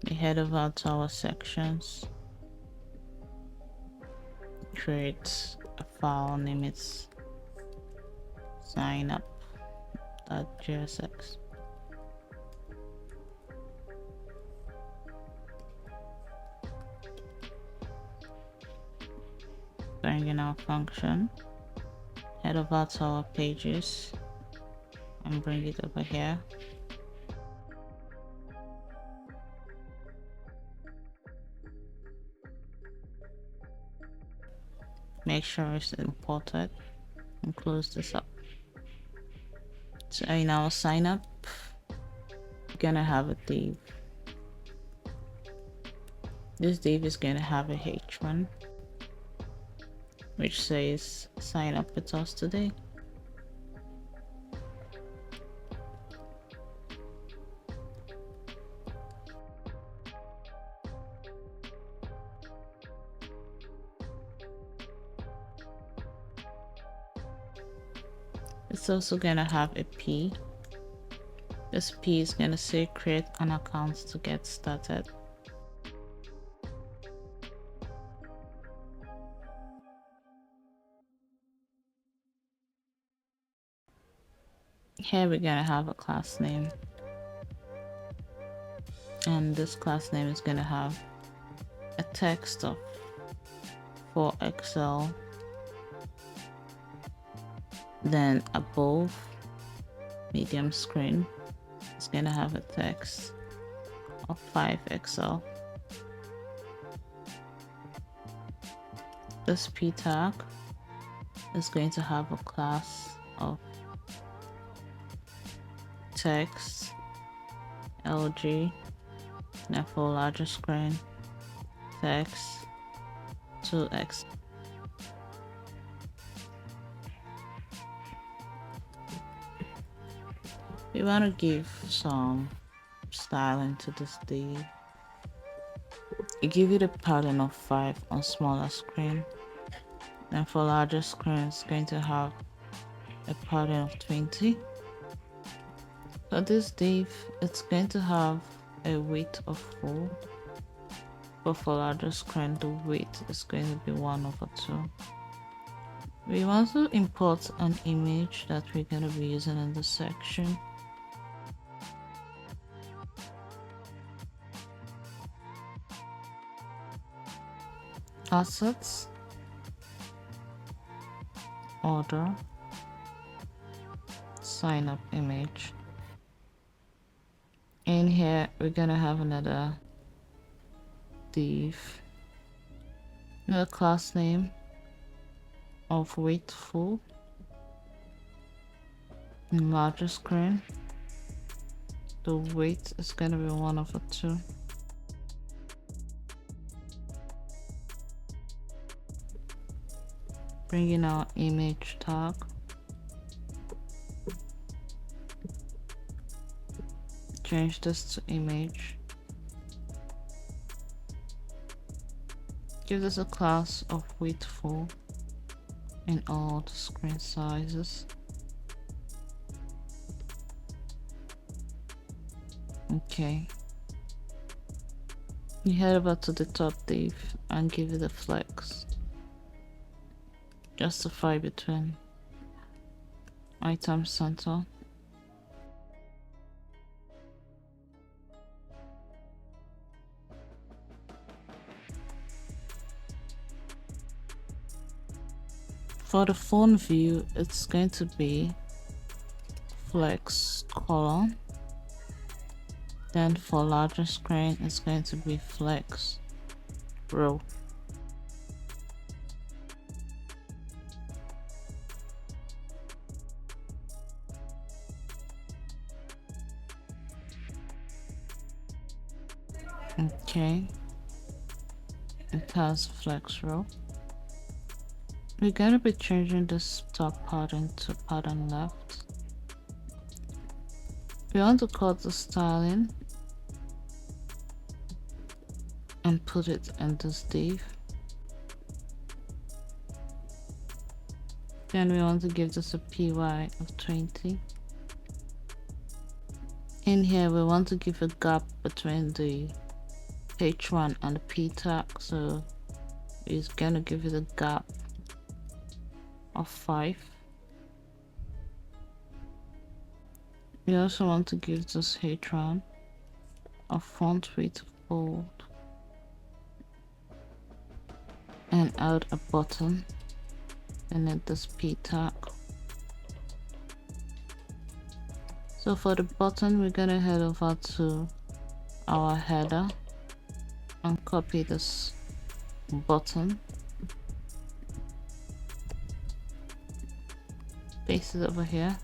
We head over to our sections, create a file, name it signup.jsx. Bring in our function, head over to our pages and bring it over here. Make sure it's imported and close this up. So in our sign up, we're gonna have a div. This div is gonna have a h1 which says sign up with us today. It's also gonna have a P. This P is gonna say create an account to get started. Here we're gonna have a class name, and this class name is gonna have a text of for Excel, then above medium screen it's gonna have a text of 5 Excel. This P tag is going to have a class of text LG, and for larger screen text 2x. We want to give some styling to this div. You give it a pattern of 5 on smaller screen, and for larger screen it's going to have a pattern of 20. For this div, it's going to have a width of 4, but for larger screen the width is going to be 1/2. We want to import an image that we're going to be using in this section. assets, order, sign up image. In here we're gonna have another div, another class name of waitful in larger screen. The weight is gonna be 1/2. Bring in our image tag. Change this to image. Give this a class of waitful in all the screen sizes. Okay. You head over to the top div and give it a flex. Justify between item center. For the phone view, it's going to be flex column. Then for larger screen, it's going to be flex row. Okay, it has flex row. We're going to be changing this top pattern to pattern left. We want to cut the styling and put it in this div. Then we want to give this a PY of 20. In here we want to give a gap between the H1 and the P tag, so it's gonna give it a gap of 5. We also want to give this H1 a font weight of bold and add a button and add this P tag. So for the button, we're gonna head over to our header and copy this button, paste it over here,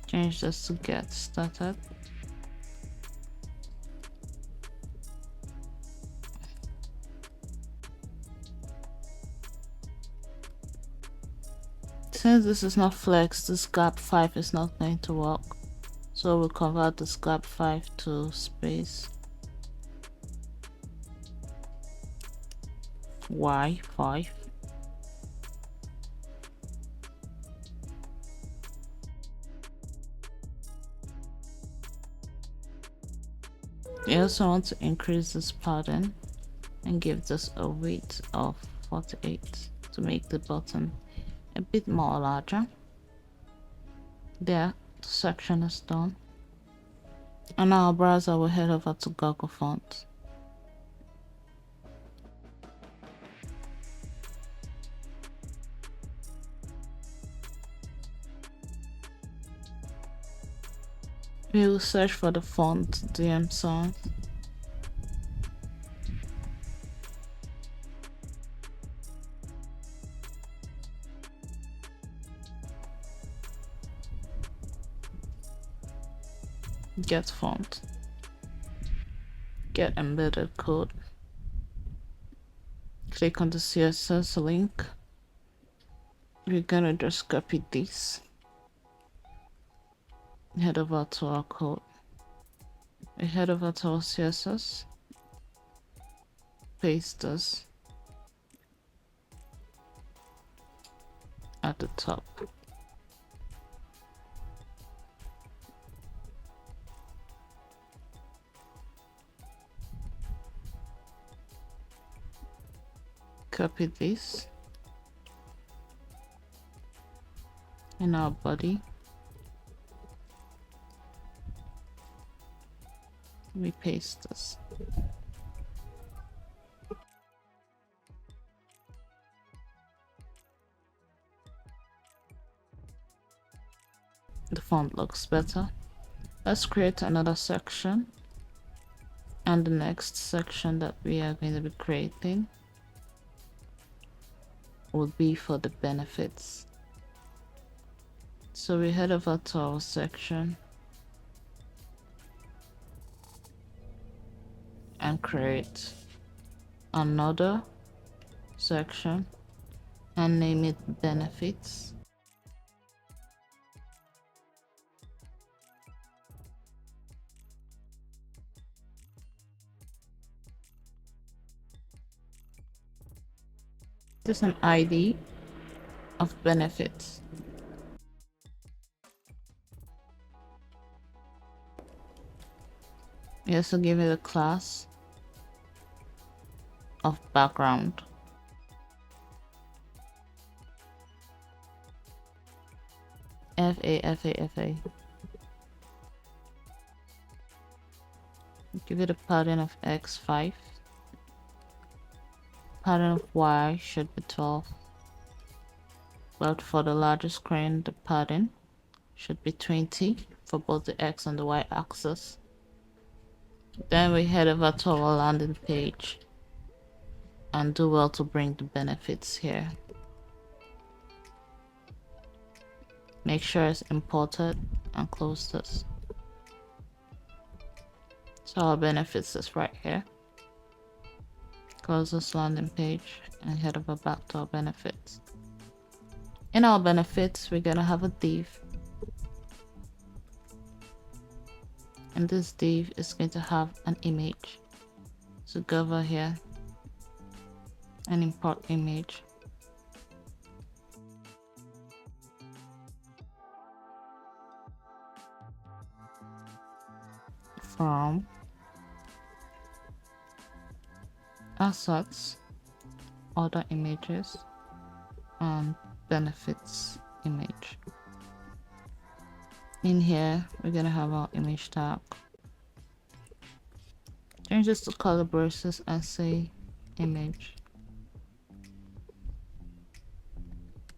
change this to get started. Since this is not flex, this gap 5 is not going to work, so we'll convert this gap 5 to space Y5. We also want to increase this pattern and give this a weight of 48 to make the button a bit more larger. There, the section is done. On our browser, we'll head over to Google Fonts. We will search for the font DM Sans. Get font. Get embedded code. Click on the CSS link. We're gonna just copy this. Head over to our code. We head over to our CSS. Paste this at the top. Copy this in our body. We paste this. The font looks better. Let's create another section, and the next section that we are going to be creating will be for the benefits. So we head over to our section and create another section and name it benefits. This is an ID of benefits. We also give it a class of background. FA. Give it a pattern of X5. Pattern of Y should be 12. But for the larger screen, the pattern should be 20 for both the X and the Y axis. Then we head over to our landing page and do well to bring the benefits here. Make sure it's imported and close this. So our benefits is right here. Close this landing page and head over back to our benefits. In our benefits, we're gonna have a div. And this div is going to have an image. So go over here and import image. From assets, other images, and benefits image. In here, we're gonna have our image tag. Change this to color braces and say image.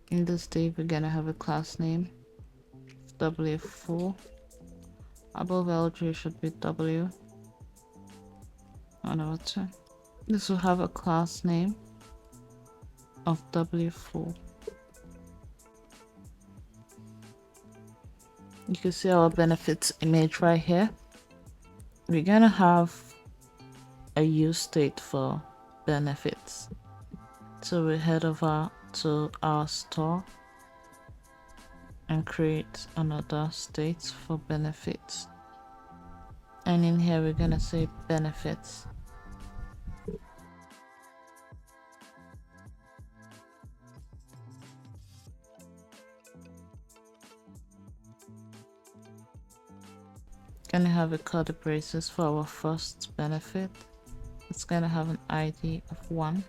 In this div, we're gonna have a class name W4. Above LG should be W. Another two. This will have a class name of W4. You can see our benefits image right here. We're gonna have a use state for benefits. So we head over to our store and create another state for benefits. And in here we're gonna say benefits. Gonna have a curly braces for our first benefit. It's gonna have an ID of 1.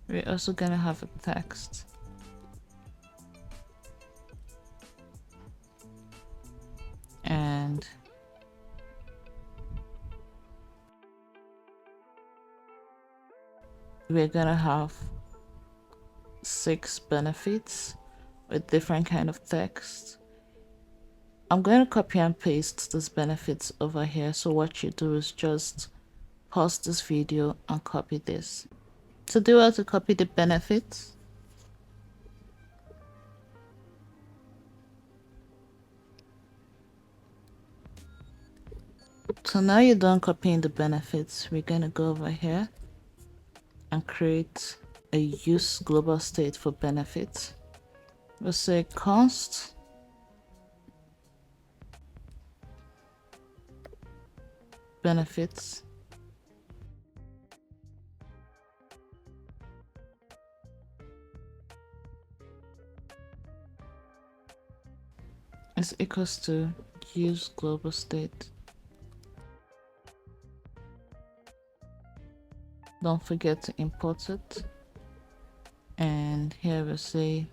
We're also gonna have a text. And we're gonna have 6 benefits with different kind of text. I'm going to copy and paste these benefits over here. So what you do is just pause this video and copy this. So do well to copy the benefits. So now you're done copying the benefits, we're going to go over here and create a use global state for benefits. We'll say const benefits is equals to use global state. Don't forget to import it. And here we say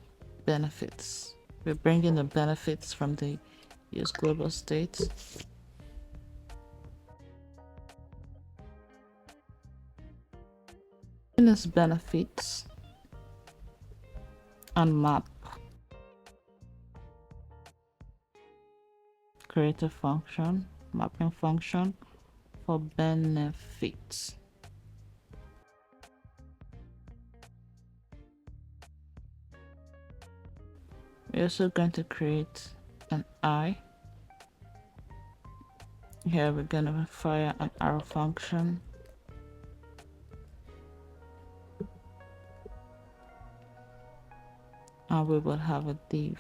benefits. We're bringing the benefits from the use global state. In this benefits and map. create a function, mapping function for benefits. We're also going to create an I. Here we're going to fire an arrow function. And we will have a div.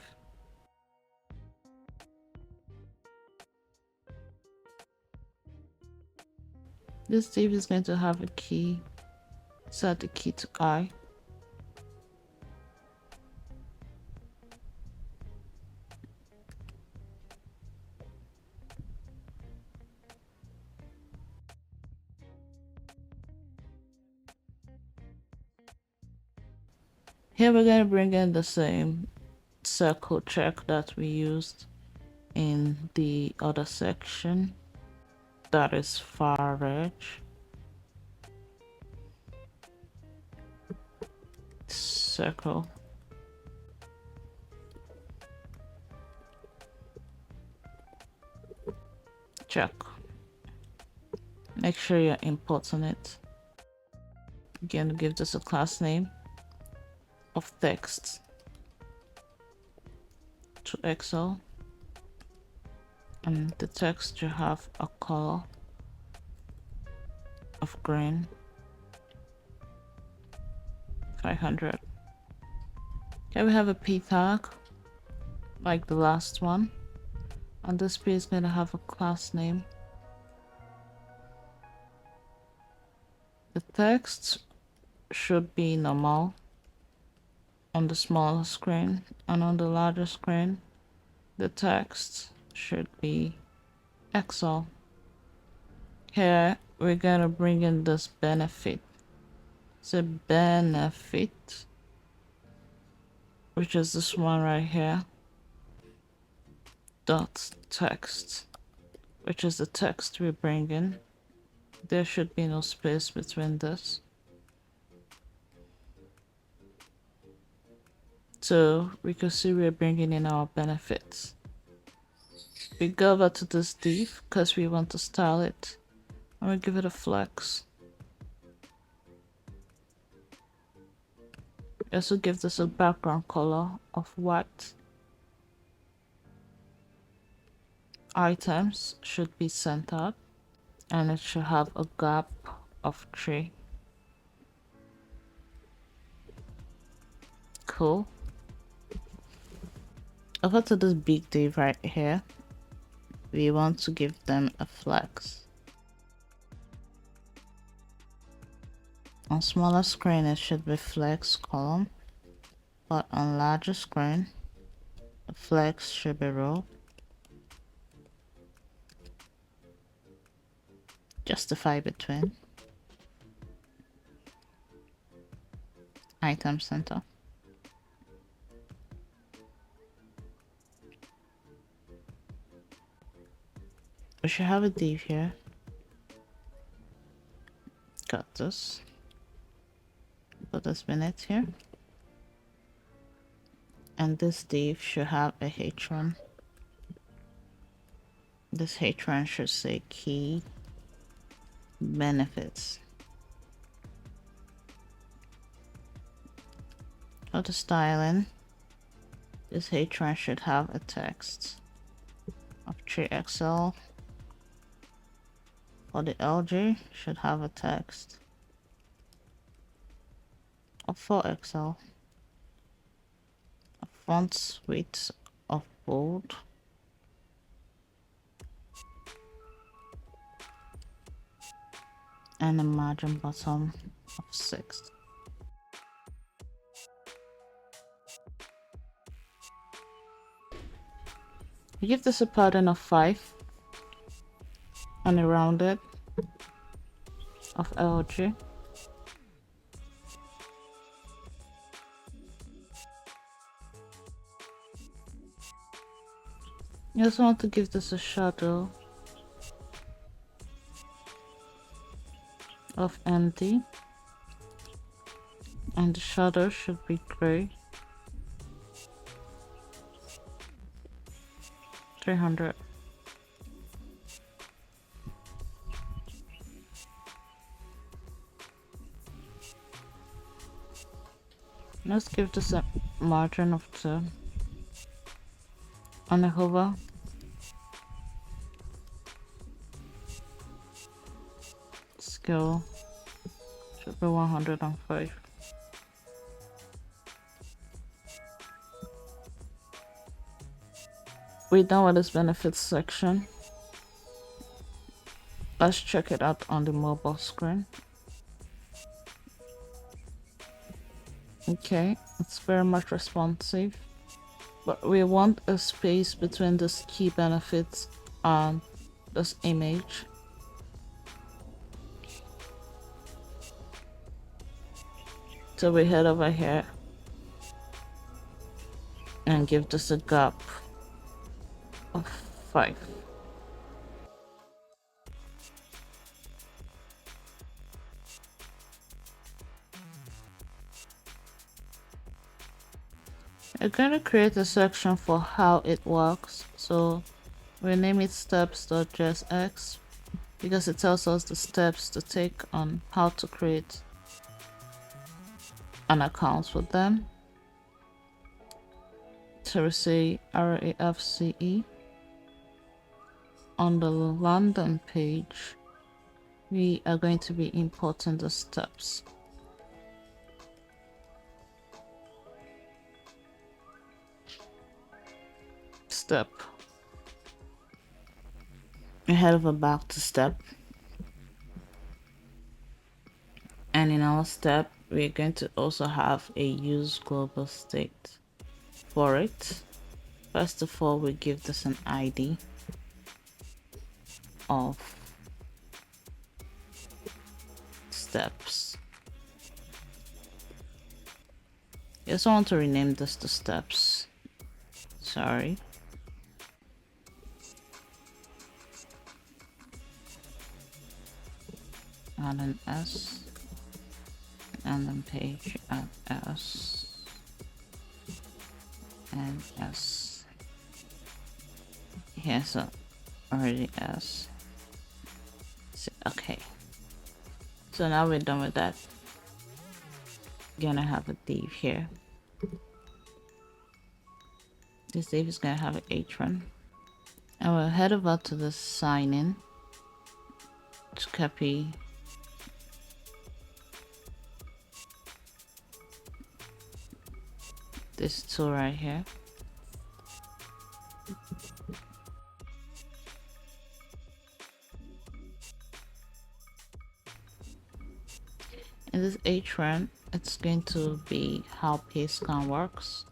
This div is going to have a key. Set the key to I. Here we're going to bring in the same circle check that we used in the other section. That is far edge. Circle. Check. Make sure you're importing it. Again, give this a class name of text to Excel, and the text should have a color of green. 500. Here we have a p tag like the last one, and this p is going to have a class name. The text should be normal on the smaller screen, and on the larger screen the text should be Excel. Here we're going to bring in this benefit. So benefit, which is this one right here, dot text, which is the text we bring in. There should be no space between this. So we can see we're bringing in our benefits. We go over to this div because we want to style it, and we give it a flex. We also give this a background color of white. Items should be centered, and it should have a gap of 3. Cool. Over to this big div right here, we want to give them a flex. On smaller screen it should be flex column, but on larger screen the flex should be row. Justify between. Item center. We should have a div here. Got this. Put this minute here. And this div should have a h1. This h1 should say key benefits. For the styling, this h1 should have a text of 3XL. For the LG, should have a text of 4XL. A font width of bold. And a margin bottom of 6. We give this a pattern of 5 and a rounded of LG. You also want to give this a shadow of empty, and the shadow should be gray. 300. Let's give this a margin of 2 on the hover. Scale should be 105. We're done with this benefits section. Let's check it out on the mobile screen. Okay, it's very much responsive, but we want a space between this key benefits and this image. So we head over here and give this a gap of 5. We're going to create a section for how it works. So we name it steps.jsx because it tells us the steps to take on how to create an account with them. So we say RAFCE. On the landing page, we are going to be importing the steps. Step. We head over back to step. And in our step, we're going to also have a use global state for it. First of all, we give this an ID of steps. You also want to rename this to steps. Sorry. Add an S. And then page add S. And S. Here's already S. So, okay. So now we're done with that. Gonna have a div here. This div is gonna have an H1. And we'll head over to the sign in to copy this tool right here. In this H1, it's going to be how PayScan works.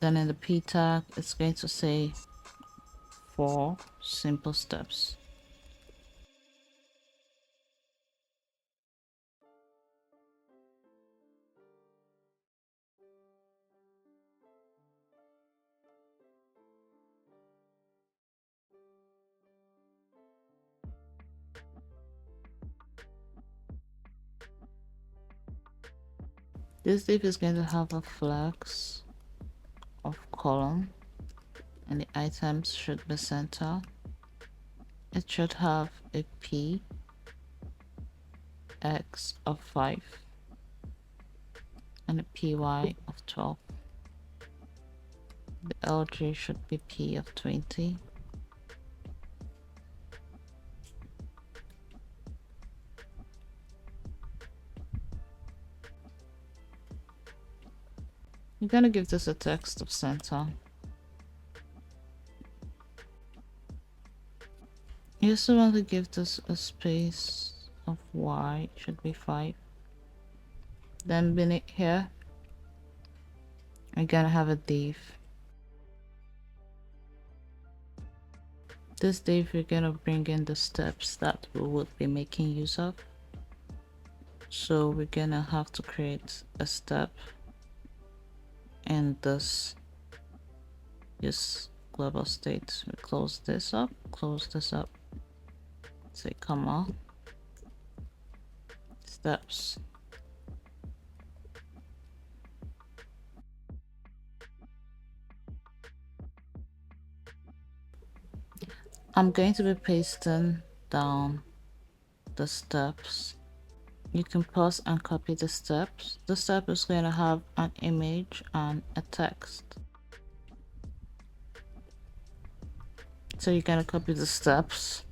Then in the P tag, it's going to say 4 simple steps. This div is going to have a flex of column and the items should be center. It should have a P X of 5 and a PY of 12. The LG should be P of 20. You're gonna give this a text of center. You also want to give this a space of Y, it should be 5. Then beneath here, I'm gonna have a div. This div, we're gonna bring in the steps that we would be making use of. So we're gonna have to create a step in this global state. We close this up, say comma, steps. I'm going to be pasting down the steps. You can pause and copy the steps. The step is going to have an image and a text. So you're going to copy the steps.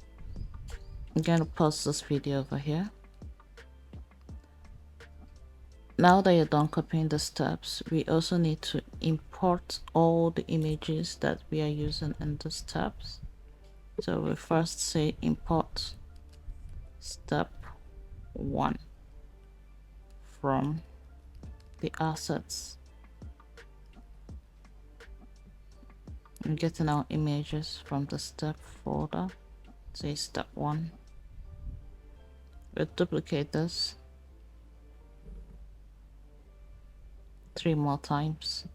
I'm going to pause this video over here. Now that you're done copying the steps, we also need to import all the images that we are using in the steps. So we first say import step 1 from the assets. I'm getting our images from the step folder. Say step 1. We'll duplicate this 3 more times.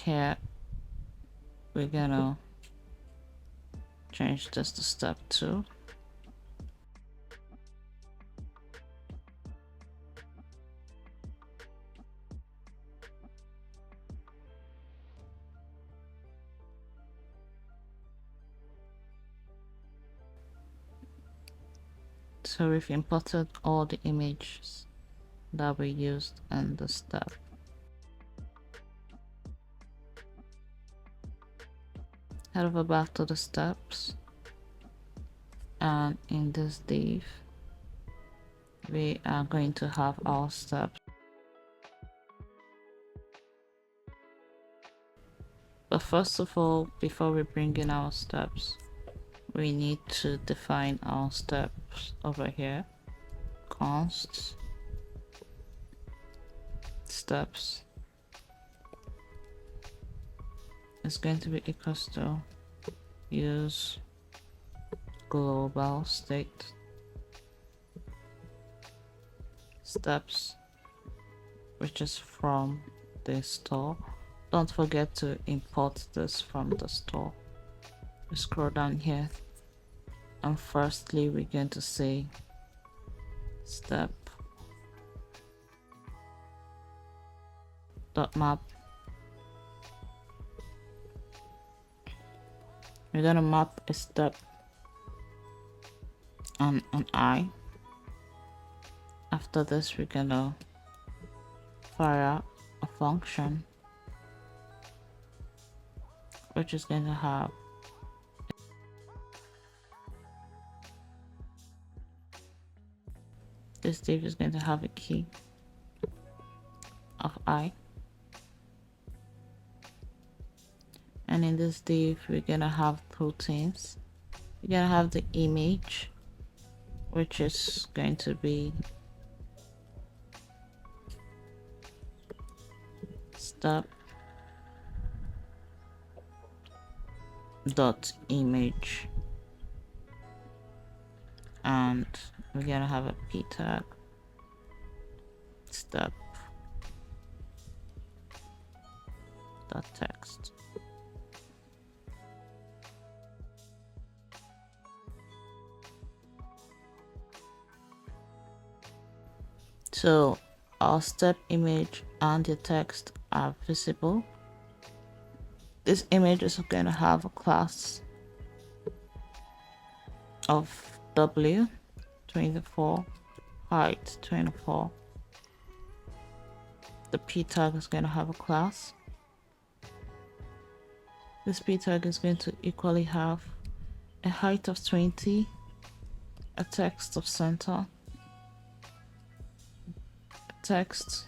Here we're gonna change this to step 2. So we've imported all the images that we used in the step. Head over back to the steps, and in this div we are going to have our steps. But first of all, before we bring in our steps, we need to define our steps over here. Const steps is going to be equals to use global state steps, which is from the store. Don't forget to import this from the store. We scroll down here, and firstly we're going to say step dot map. We're gonna map a step and an eye. After this, we're gonna fire a function which is going to have this div is going to have a key of I, and in this div we're gonna have two things. We're gonna have the image, which is going to be step dot image, and we're gonna have a p tag step dot text. So our step image and the text are visible. This image is going to have a class of w 24, height 24. The p tag is going to have a class. This p tag is going to equally have a height of 20, a text of center, a text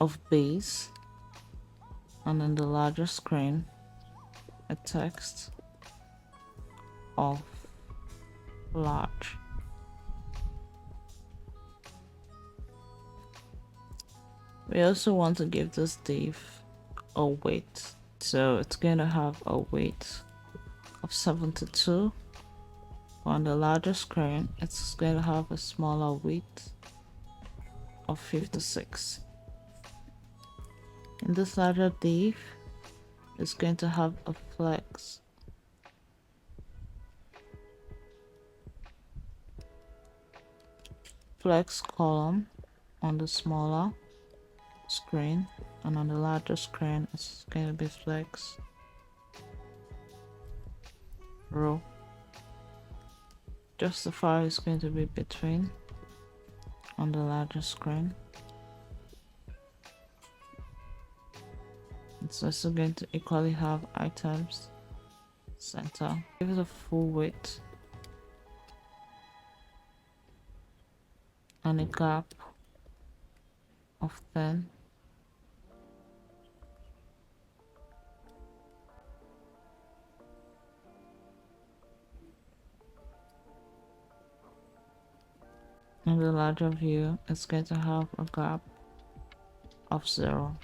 of base, and on the larger screen a text of large. We also want to give this div a weight, so it's going to have a weight of 72. On the larger screen it's going to have a smaller weight of 56. In this larger div, it's going to have a flex column on the smaller screen, and on the larger screen it's going to be flex row. Justify is going to be between on the larger screen. It's also going to equally have items center. Give it a full width and a gap of 10. In the larger view, it's going to have a gap of 0.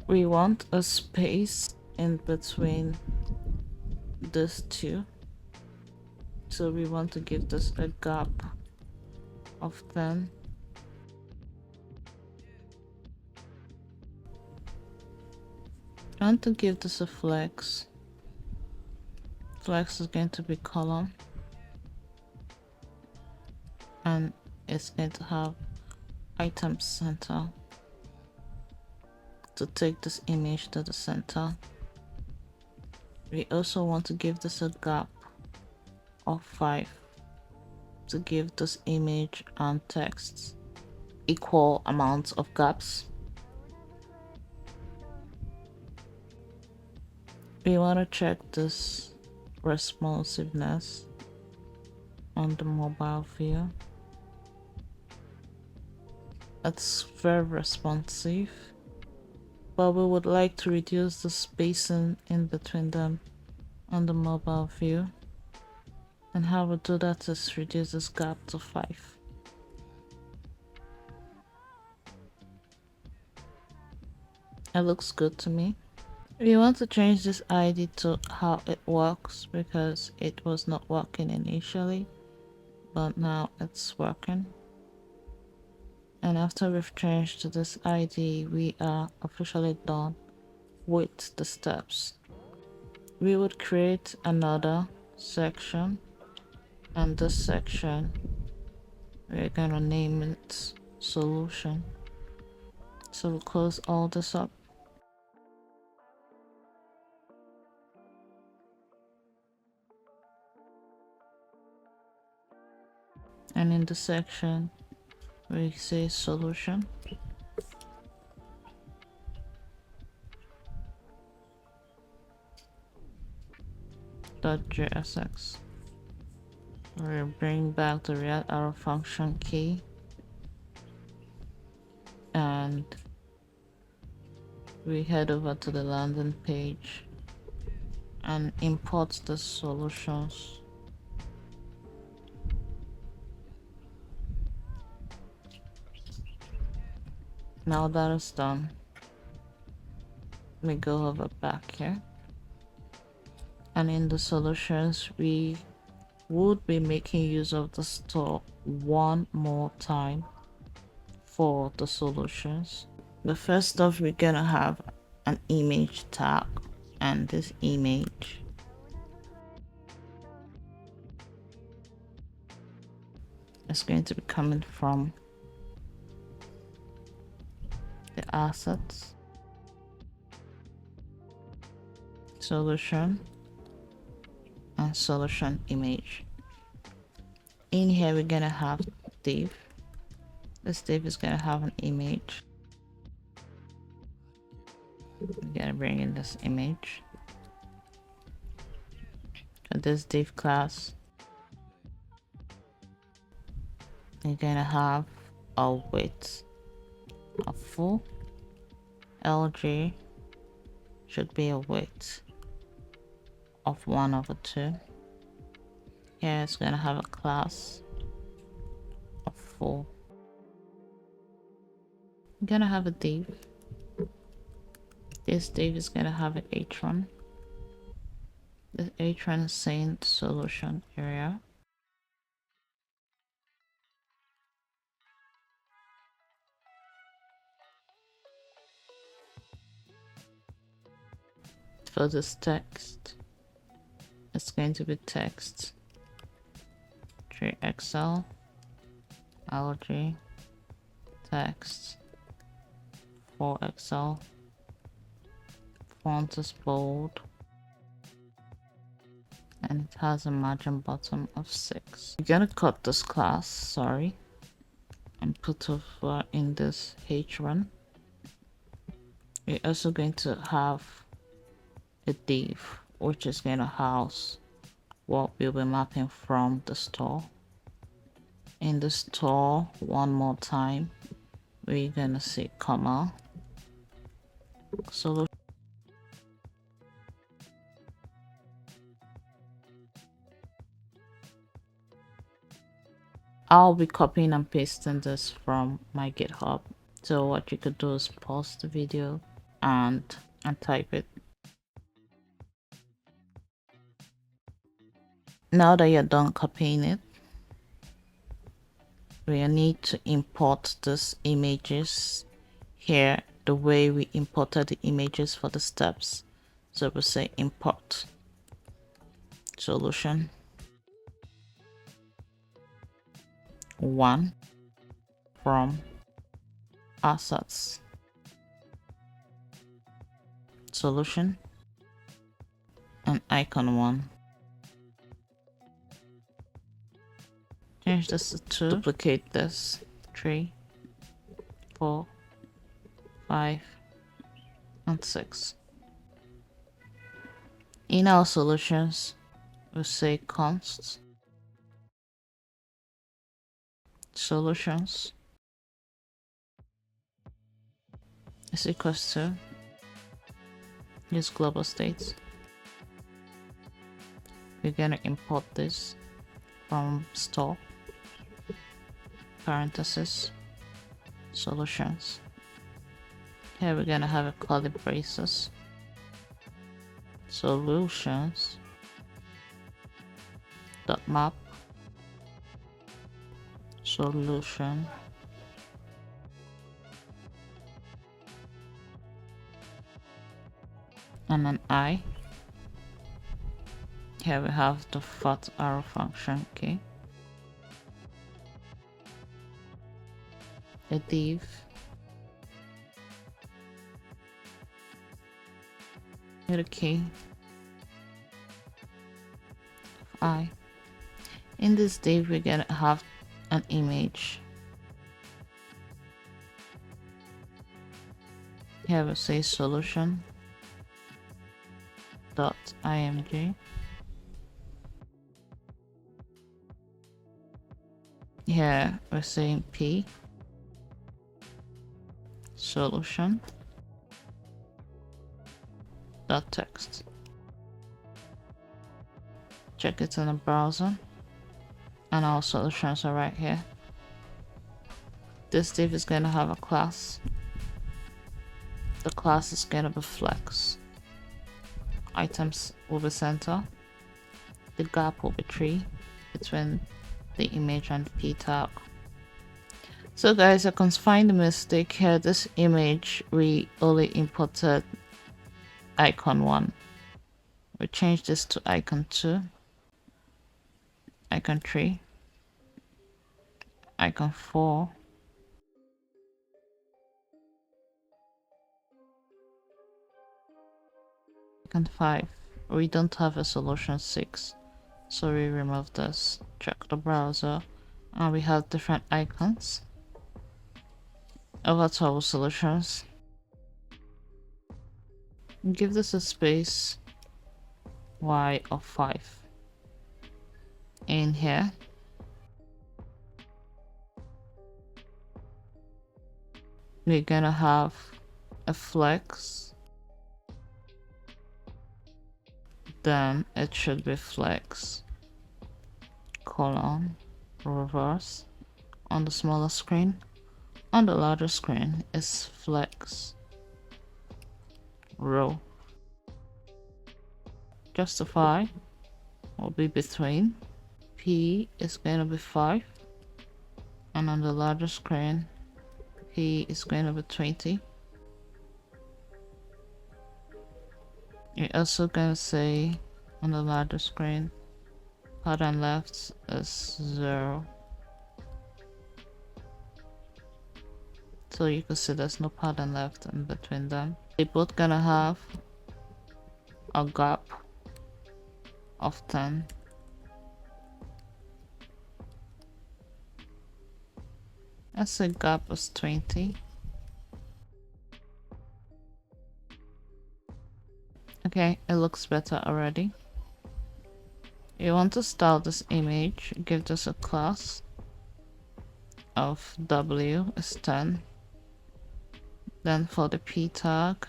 We want a space in between these two, so we want to give this a gap of 10. I want to give this a flex. Flex is going to be column, and it's going to have item center to take this image to the center. We also want to give this a gap of 5 to give this image and text equal amounts of gaps. We want to check this responsiveness on the mobile view. It's very responsive, but we would like to reduce the spacing in between them on the mobile view. And how we do that is reduce this gap to 5. It looks good to me. We want to change this ID to how it works because it was not working initially, but now it's working. And after we've changed to this ID, we are officially done with the steps. We would create another section, and this section we're gonna name it solution. So we'll close all this up. And in the section we say solution. .jsx. We'll bring back the React arrow function key, and we head over to the landing page and import the solutions. Now that is done, we go over back here, and in the solutions we would be making use of the store one more time for the solutions. The first off, we're gonna have an image tag, and this image is going to be coming from the assets, solution, and solution image. In here we're gonna have div. This div is gonna have an image. We're gonna bring in this image. And this div class, you're gonna have a width of full. LG should be a width of 1/2. Here it's gonna have a class of 4. I'm gonna have a div. This div is gonna have an h1. This h1 is saying solution area. For this text, it's going to be text 3xl LG text for Excel. Font is bold and it has a margin bottom of 6. We're gonna cut this class, sorry, and put over in this h1. We're also going to have a div which is going to house what we'll be mapping from the store. In the store, one more time, we're gonna say comma solution. I'll be copying and pasting this from my GitHub. So what you could do is pause the video and type it. Now that you're done copying it, we need to import these images here the way we imported the images for the steps. So we'll say import solution 1 from assets solution and icon 1. Change this to 2. Duplicate this 3, 4, 5, and 6. In our solutions, we'll say const solutions is equals to use global states. We're gonna import this from store parenthesis solutions. Here we're gonna have a curly braces solutions dot map solution and an I. Here we have the fat arrow function, okay. A div, hit a key of I. In this div we're gonna have an image. Here we say solution dot img. Here we're saying p solution dot text. Check it in the browser and our solutions are right here. This div is going to have a class. The class is going to be flex. Items will be center. The gap will be 3 between the image and the p tag. So guys, I can find the mistake here. This image we only imported icon 1. We change this to icon 2, icon 3, icon 4, icon 5. We don't have a solution 6, so we remove this. Check the browser and we have different icons. Over to our solutions. Give this a space y of 5. In here we're gonna have a flex, then it should be flex colon reverse on the smaller screen. On the larger screen is flex row. Justify will be between. P is going to be 5, and on the larger screen P is going to be 20. You're also going to say on the larger screen pattern left is 0. So you can see there's no pattern left in between them. They're both gonna have a gap of 10. Let's say gap is 20. Okay, it looks better already. You want to style this image, give this a class of W is 10. Then for the P tag,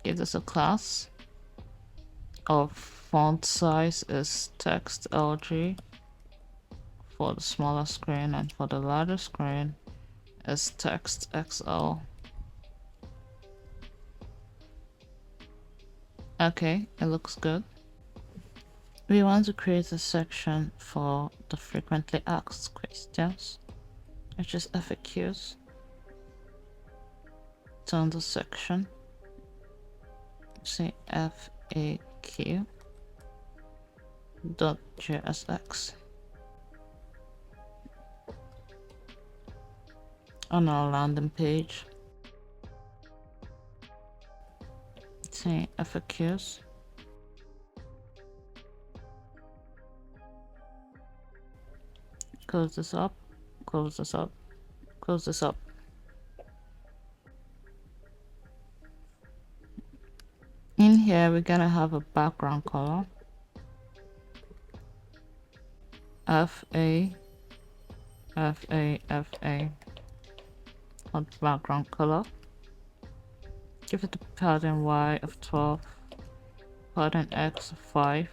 give this a class of font size is text LG for the smaller screen, and for the larger screen is text XL. Okay, it looks good. We want to create a section for the frequently asked questions, which is FAQs. Turn the section, say FAQ.JSX. On our landing page, say FAQs. Close this up, close this up, close this up. In here, we're gonna have a background color. FA on background color. Give it a pattern Y of 12, pattern X of 5.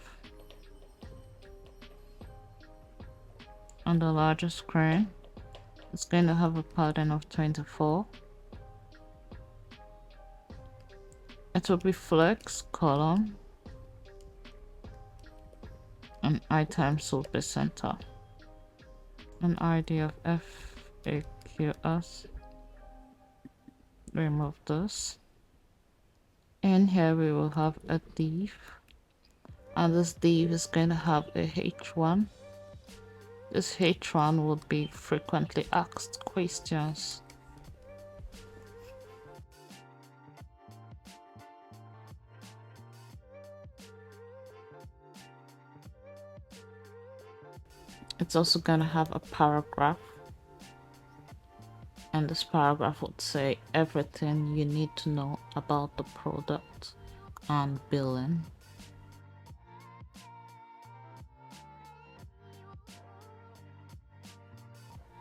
On the larger screen, it's going to have a pattern of 24. It will be flex column, and items will be center. An ID of FAQs. Remove this. In here we will have a div, and this div is going to have a H1. This H1 would be frequently asked questions. It's also gonna have a paragraph, and this paragraph would say everything you need to know about the product and billing.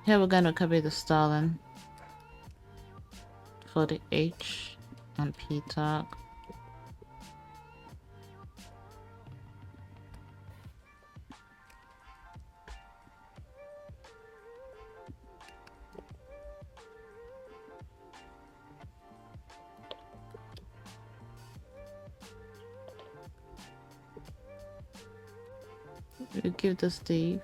Here we're going to copy the styling for the H and P tag. We give this div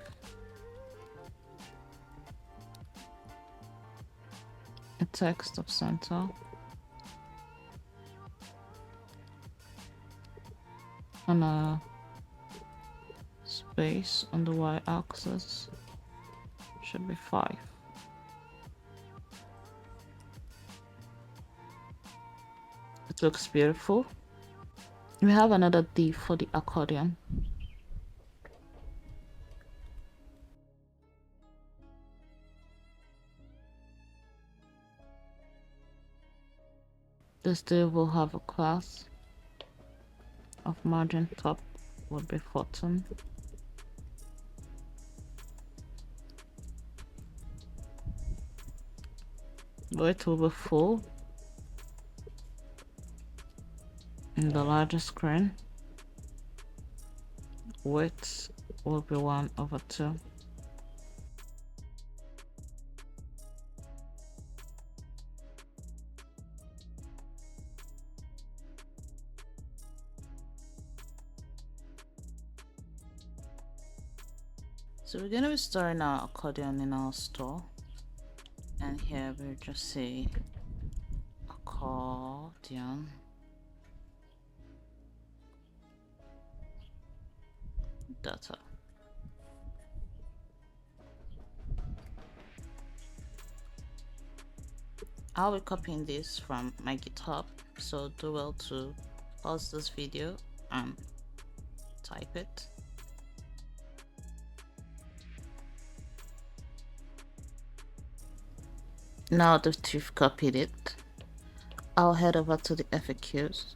a text of center and a space on the y-axis should be 5. It looks beautiful. We have another div for the accordion. This div will have a class of margin top would be 14. Width will be full in the larger screen. Width will be 1/2. So we're going to be storing our accordion in our store, and here we'll just say accordion data. I'll be copying this from my GitHub, so do well to pause this video and type it. Now that you've copied it, I'll head over to the FAQs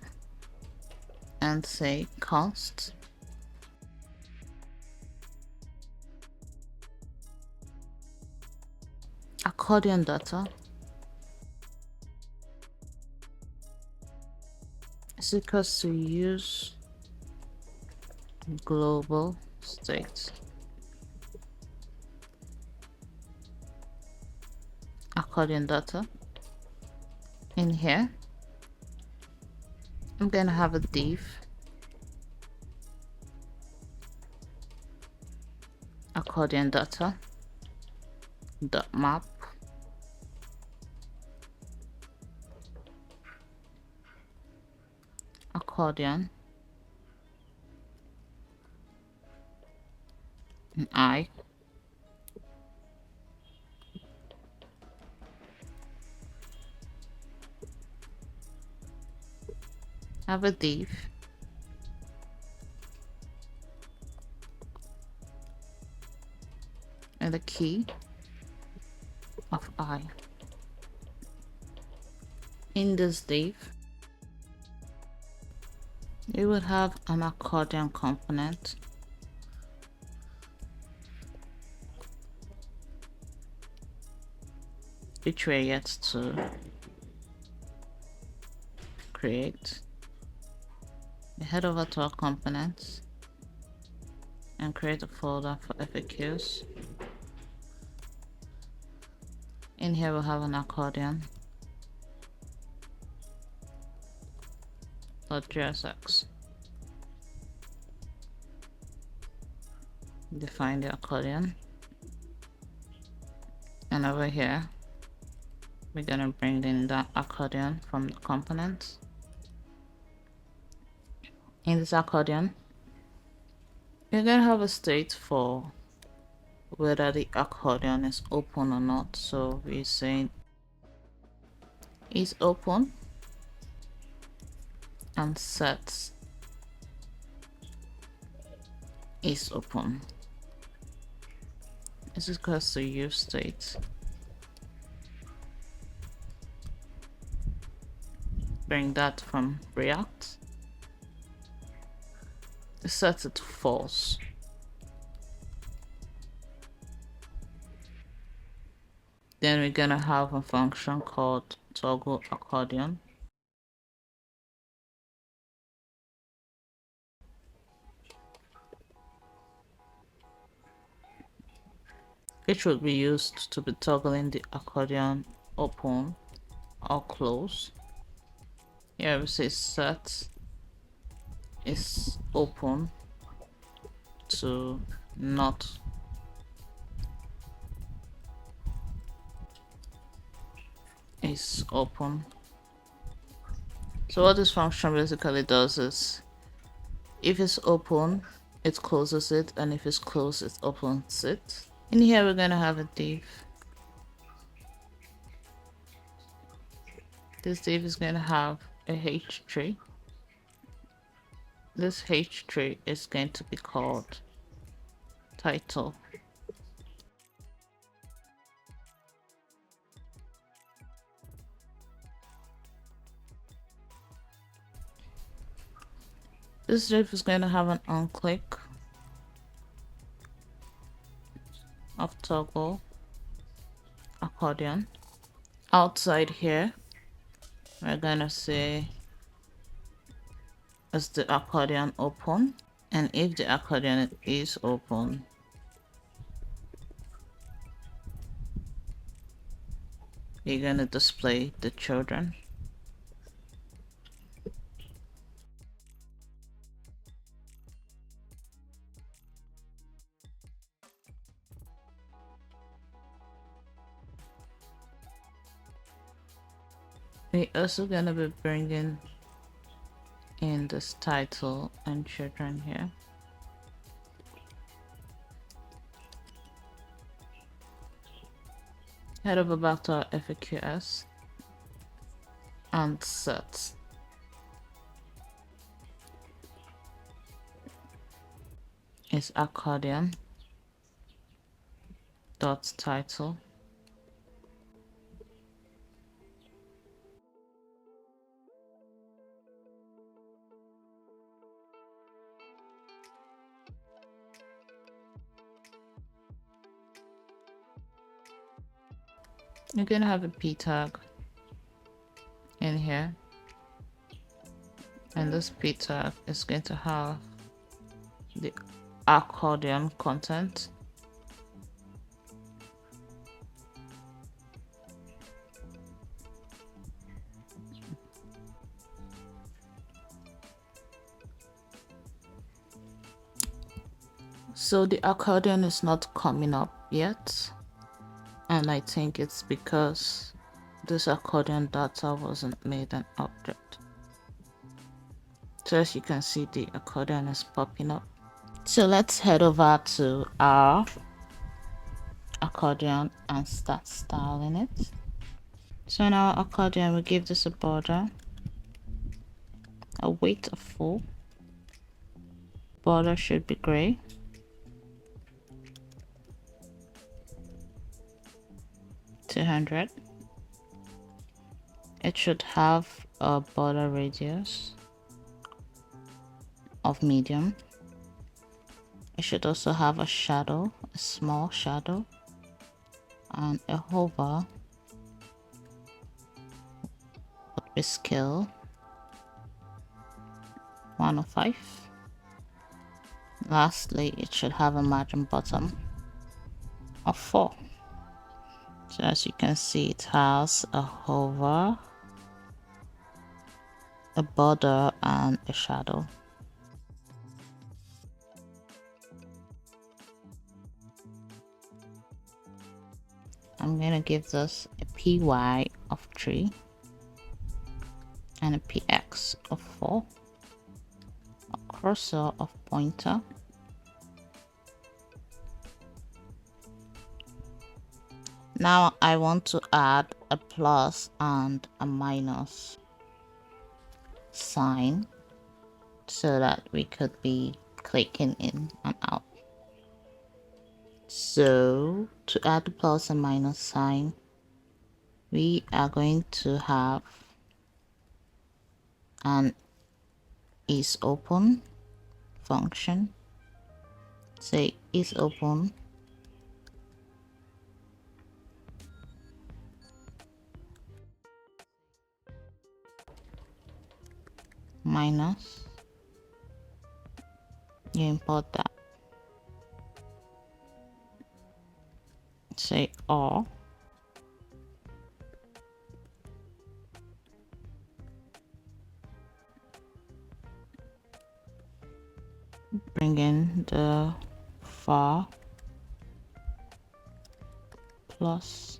and say const accordion data is equals to use global state accordion data. In here I'm gonna have a div accordion data dot map accordion and I have a div and the key of I. In this div we would have an accordion component which we're yet to create. We head over to our components and create a folder for FAQs. In here we'll have an accordion .jsx. Define the accordion, and over here we're gonna bring in that accordion from the components. In this accordion you're gonna have a state for whether the accordion is open or not, so we're saying is open and sets is open. This is equals to use state. Bring that from React. Set it to false. Then we're gonna have a function called toggle accordion. Which will be used to be toggling the accordion open or close. Here we say set is open to not is open. So what this function basically does is if it's open it closes it, and if it's closed it opens it. In here we're gonna have a div. This div is gonna have a h tree. This h tree is going to be called title. This div is going to have an onClick of toggle accordion. Outside here we're gonna say is the accordion open, and if the accordion is open we're gonna display the children. We're also gonna be bringing in this title and children here. Head over back to our FAQs and set is accordion dot title. You're gonna have a p tag in here, and this p tag is going to have the accordion content. So the accordion is not coming up yet, and I think it's because this accordion data wasn't made an object. So as you can see, the accordion is popping up. So let's head over to our accordion and start styling it. So in our accordion, we give this a border, a weight of 4. Border should be gray. $200. It should have a border radius of medium. It should also have a shadow, a small shadow, and a hover would be scale 105. Lastly, it should have a margin bottom of 4. So as you can see, it has a hover, a border, and a shadow. I'm going to give this a py of 3 and a px of 4, a cursor of pointer, now I want to add a plus and a minus sign so that we could be clicking in and out. So to add the plus and minus sign, we are going to have an is open function. Say is open minus, you import that, say or, bring in the var plus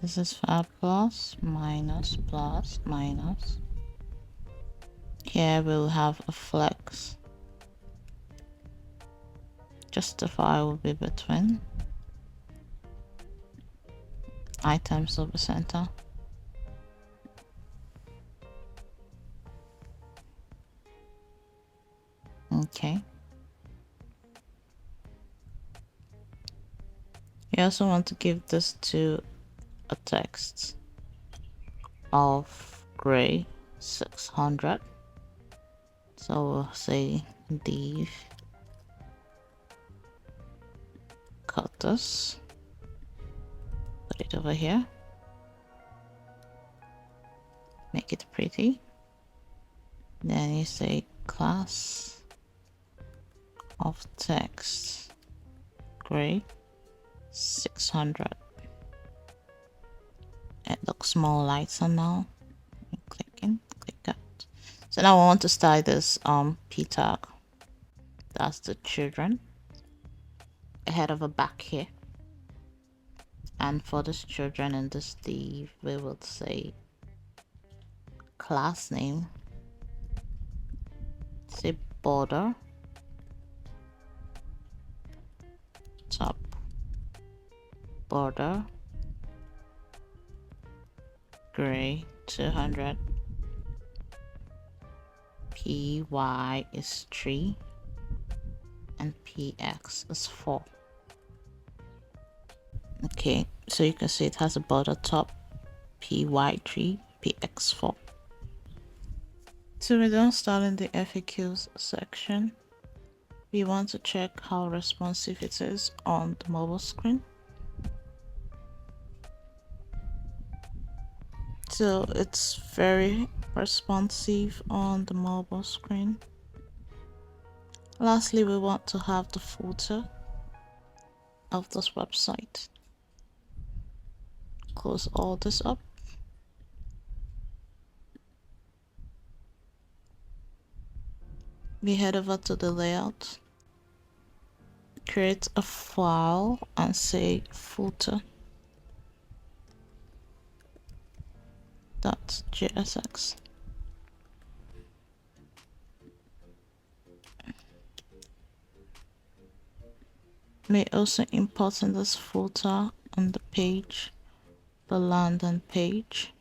this is var plus minus plus minus. Here we'll have a flex. Justify will be between items over center. Okay. We also want to give this to a text of gray 600. So we'll say div cut this, put it over here, make it pretty. Then you say class of text gray 600. It looks more lighter now. Click in, click out. So now I want to style this p tag. That's the children. A head of a back here. And for this children in this div, we will say class name. Say border top border, gray 200, py is 3, and px is 4. Okay, so you can see it has a border top, py3, px4. So we're done starting the FAQs section. We want to check how responsive it is on the mobile screen. So it's very responsive on the mobile screen. Lastly, we want to have the footer of this website. Close all this up. We head over to the layout, create a file and say footer.jsx. May also import in this footer on the page, the landing page.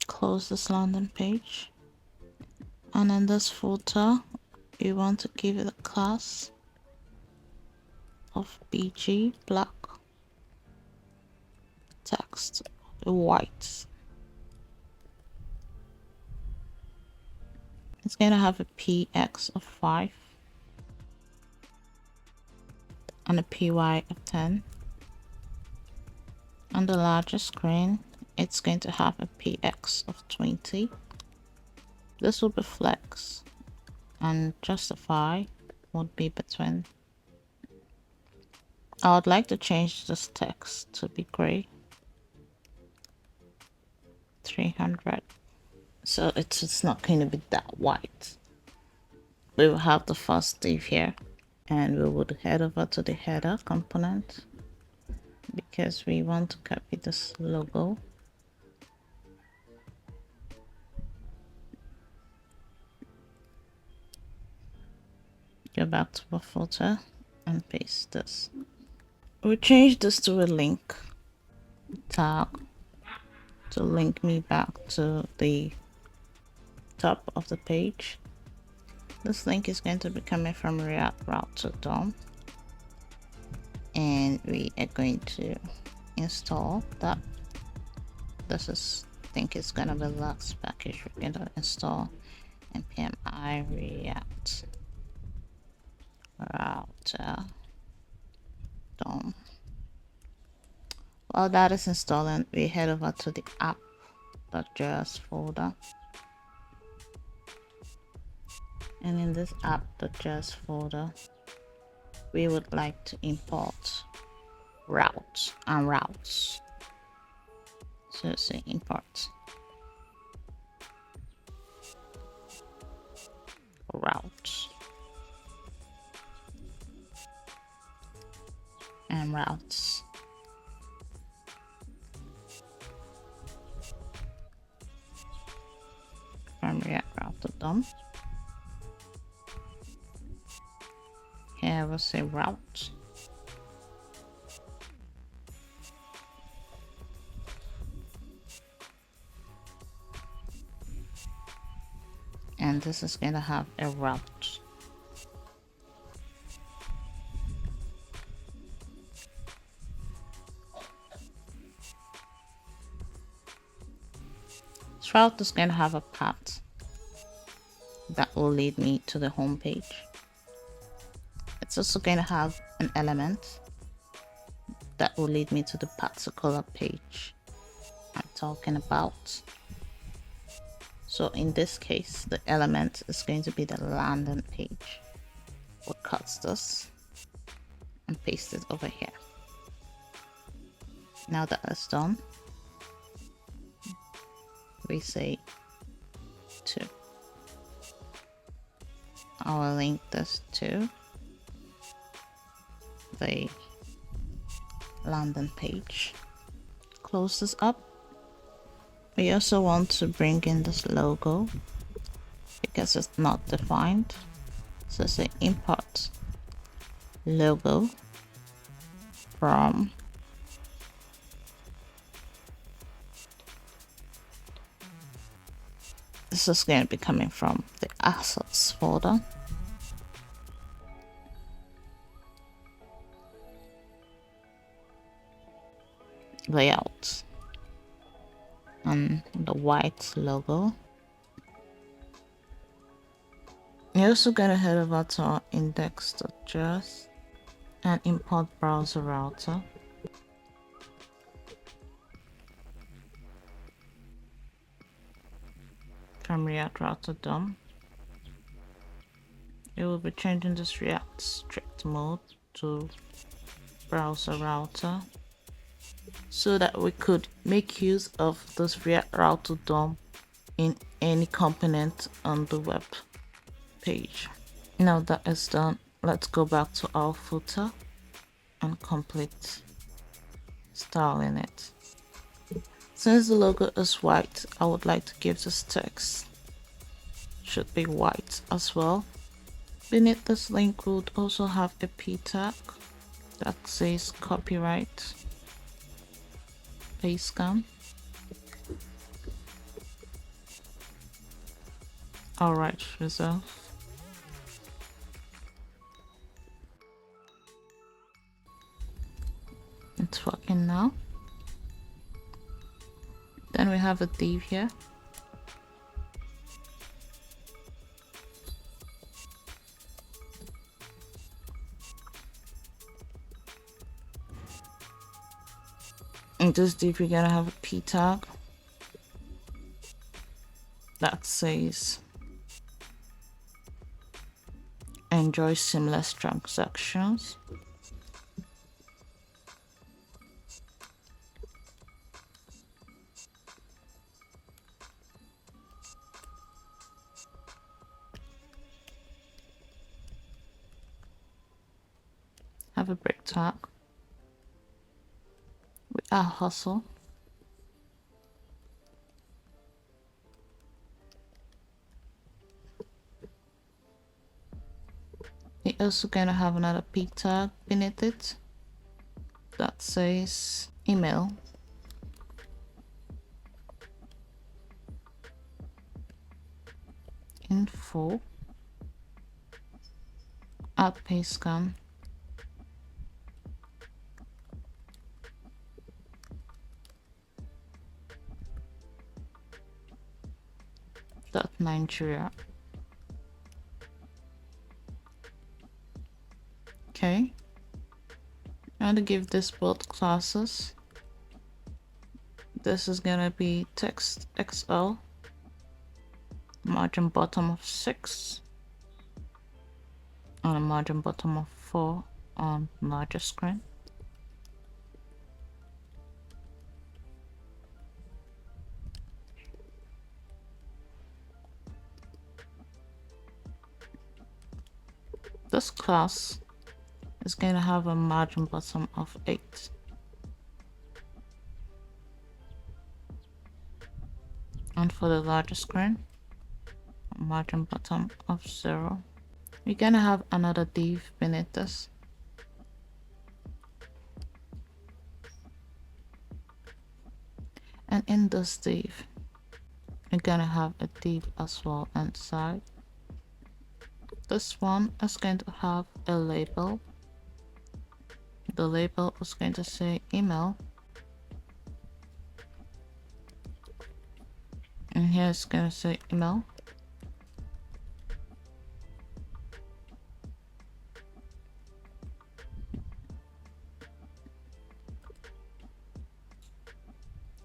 Close this landing page, and in this footer you want to give it a class of bg black, text white. It's going to have a px of 5 and a py of 10. On the larger screen, it's going to have a px of 20. This will be flex, and justify would be between. I would like to change this text to be gray, 300. So it's not going to be that white. We will have the first div here, and we would head over to the header component because we want to copy this logo. Go back to the footer and paste this. We change this to a link tag to link me back to the top of the page. This link is going to be coming from React route to DOM, and we are going to install that. This is, I think it's going to be the last package we're going to install. npm I react router DOM. While that is installing, we head over to the app.js folder, and in this app.js folder we would like to import routes and routes. So say import routes and routes. From React route to DOM. Here we'll say route. And this is going to have a route. This route is going to have a path that will lead me to the home page. It's also going to have an element that will lead me to the particular page I'm talking about. So in this case, the element is going to be the landing page. We'll cut this and paste it over here. Now that is done, we say to. I will link this to the landing page. Close this up. We also want to bring in this logo because it's not defined. So say import logo from this is going to be coming from the assets folder. Layout and the white logo. You're also going to head over to our index.js and import browser router. From React router DOM. It will be changing this React strict mode to browser router so that we could make use of this React router DOM in any component on the web page. Now that is done, let's go back to our footer and complete styling it. Since the logo is white, I would like to give this text should be white as well. Beneath this link we would also have a p tag that says copyright PayScan. Alright, resolve. It's working now. Then we have a div here. In this div we're gonna have a p tag that says enjoy seamless transactions. Have a break tag with our hustle. We're also gonna have another p tag beneath it that says email. Info at PayScan. Nigeria. Okay, I'm going to give this both classes. This is gonna be text XL, margin bottom of 6 and a margin bottom of 4 on larger screen. This class is going to have a margin bottom of 8. And for the larger screen, a margin bottom of 0. We're going to have another div beneath this. And in this div, we're going to have a div as well inside. This one is going to have a label. The label is going to say email. And here it's going to say email.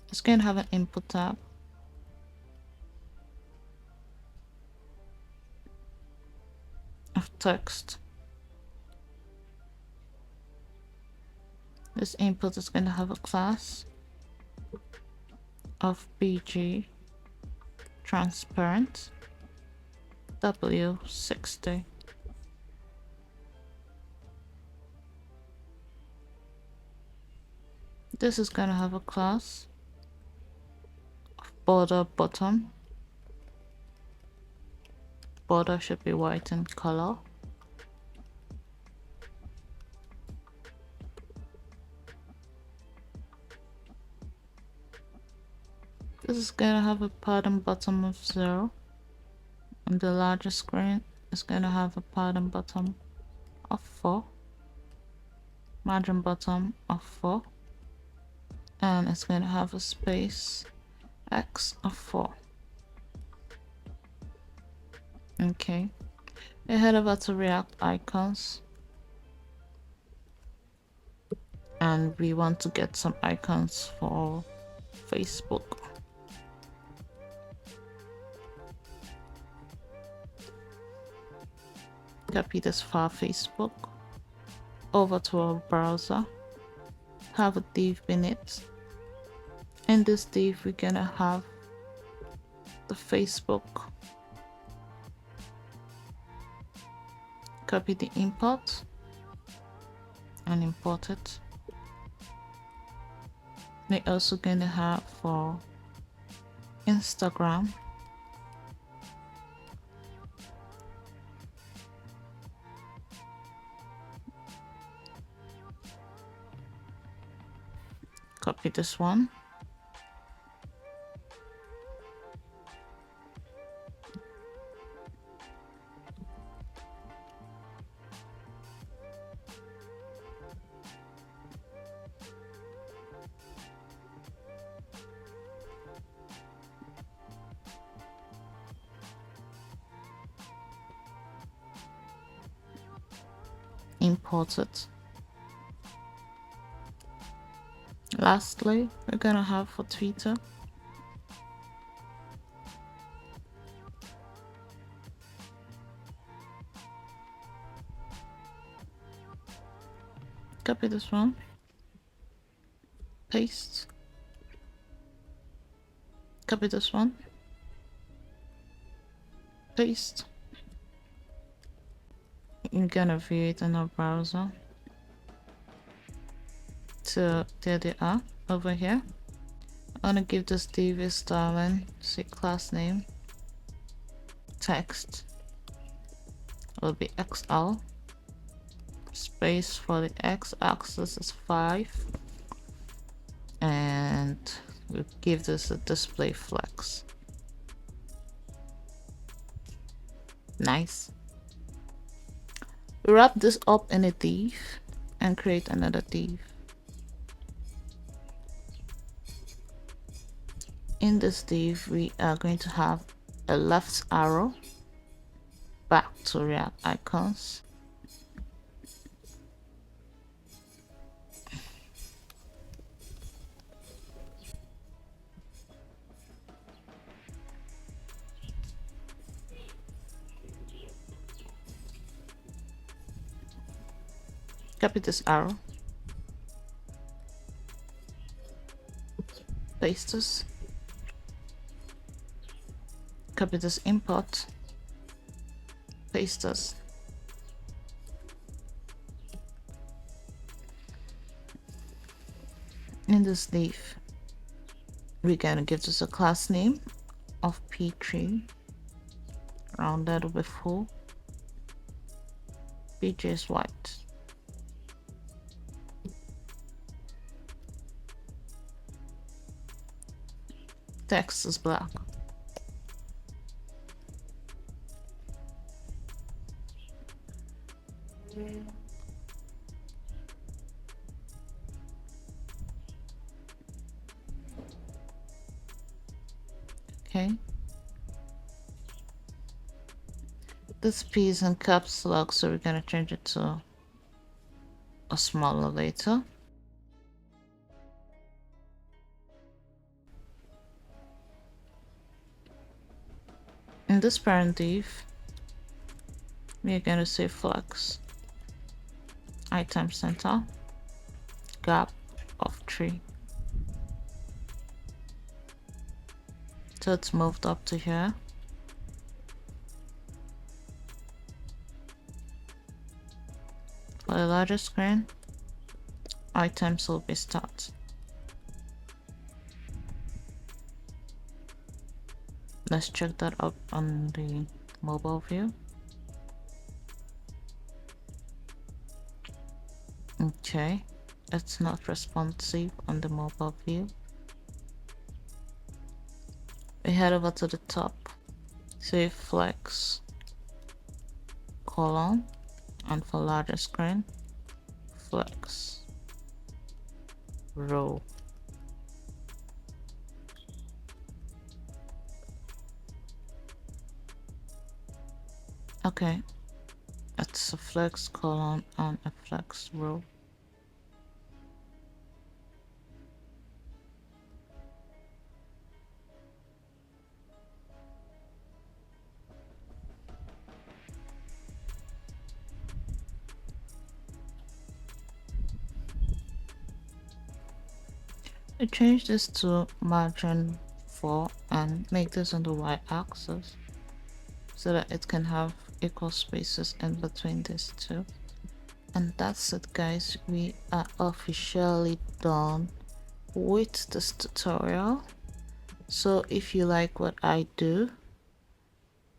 It's going to have an input tab. Of text. This input is going to have a class of bg transparent w60. This is going to have a class of border bottom border should be white in color. This is going to have a pattern bottom of 0. And the larger screen is going to have a pattern bottom of 4. Margin bottom of 4. And it's going to have a space X of 4. Okay. We head over to React icons. And we want to get some icons for Facebook. Copy this for Facebook over to our browser. Have a div beneath. In this div, we're gonna have the Facebook. Copy the import and import it. We're also gonna have for Instagram. Copy this one. Import it. Lastly, we're gonna have for Twitter. Copy this one. Paste. Copy this one. Paste. You're gonna view it in our browser. So there they are over here. I'm gonna give this div a styling, say class name, text will be XL, space for the x-axis is 5, and we'll give this a display flex. Nice. Wrap this up in a div and create another div. In this div, we are going to have a left arrow back to React icons. Copy this arrow. Paste this. Copy this import. Paste this. In this div, we're gonna give this a class name of p3, rounded with full. PJ is white. Text is black. Okay. This P is in caps lock, so we're gonna change it to a smaller later. In this parent div, we are gonna say flex item center gap of 3. So it's moved up to here. For the larger screen, items will be start. Let's check that up on the mobile view. Okay, it's not responsive on the mobile view. We head over to the top, say flex column, and for larger screen, flex row. Okay, it's a flex column and a flex row. I change this to margin 4 and make this on the y-axis so that it can have equal spaces in between these two. And that's it, guys. We are officially done with this tutorial. So if you like what I do,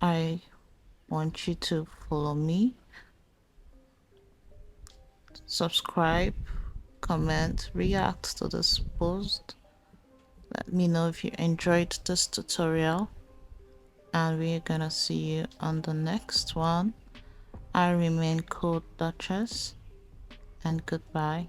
I want you to follow me, subscribe, comment, react to this post. Let me know if you enjoyed this tutorial, and we're gonna see you on the next one. I remain Code Duchess, and goodbye.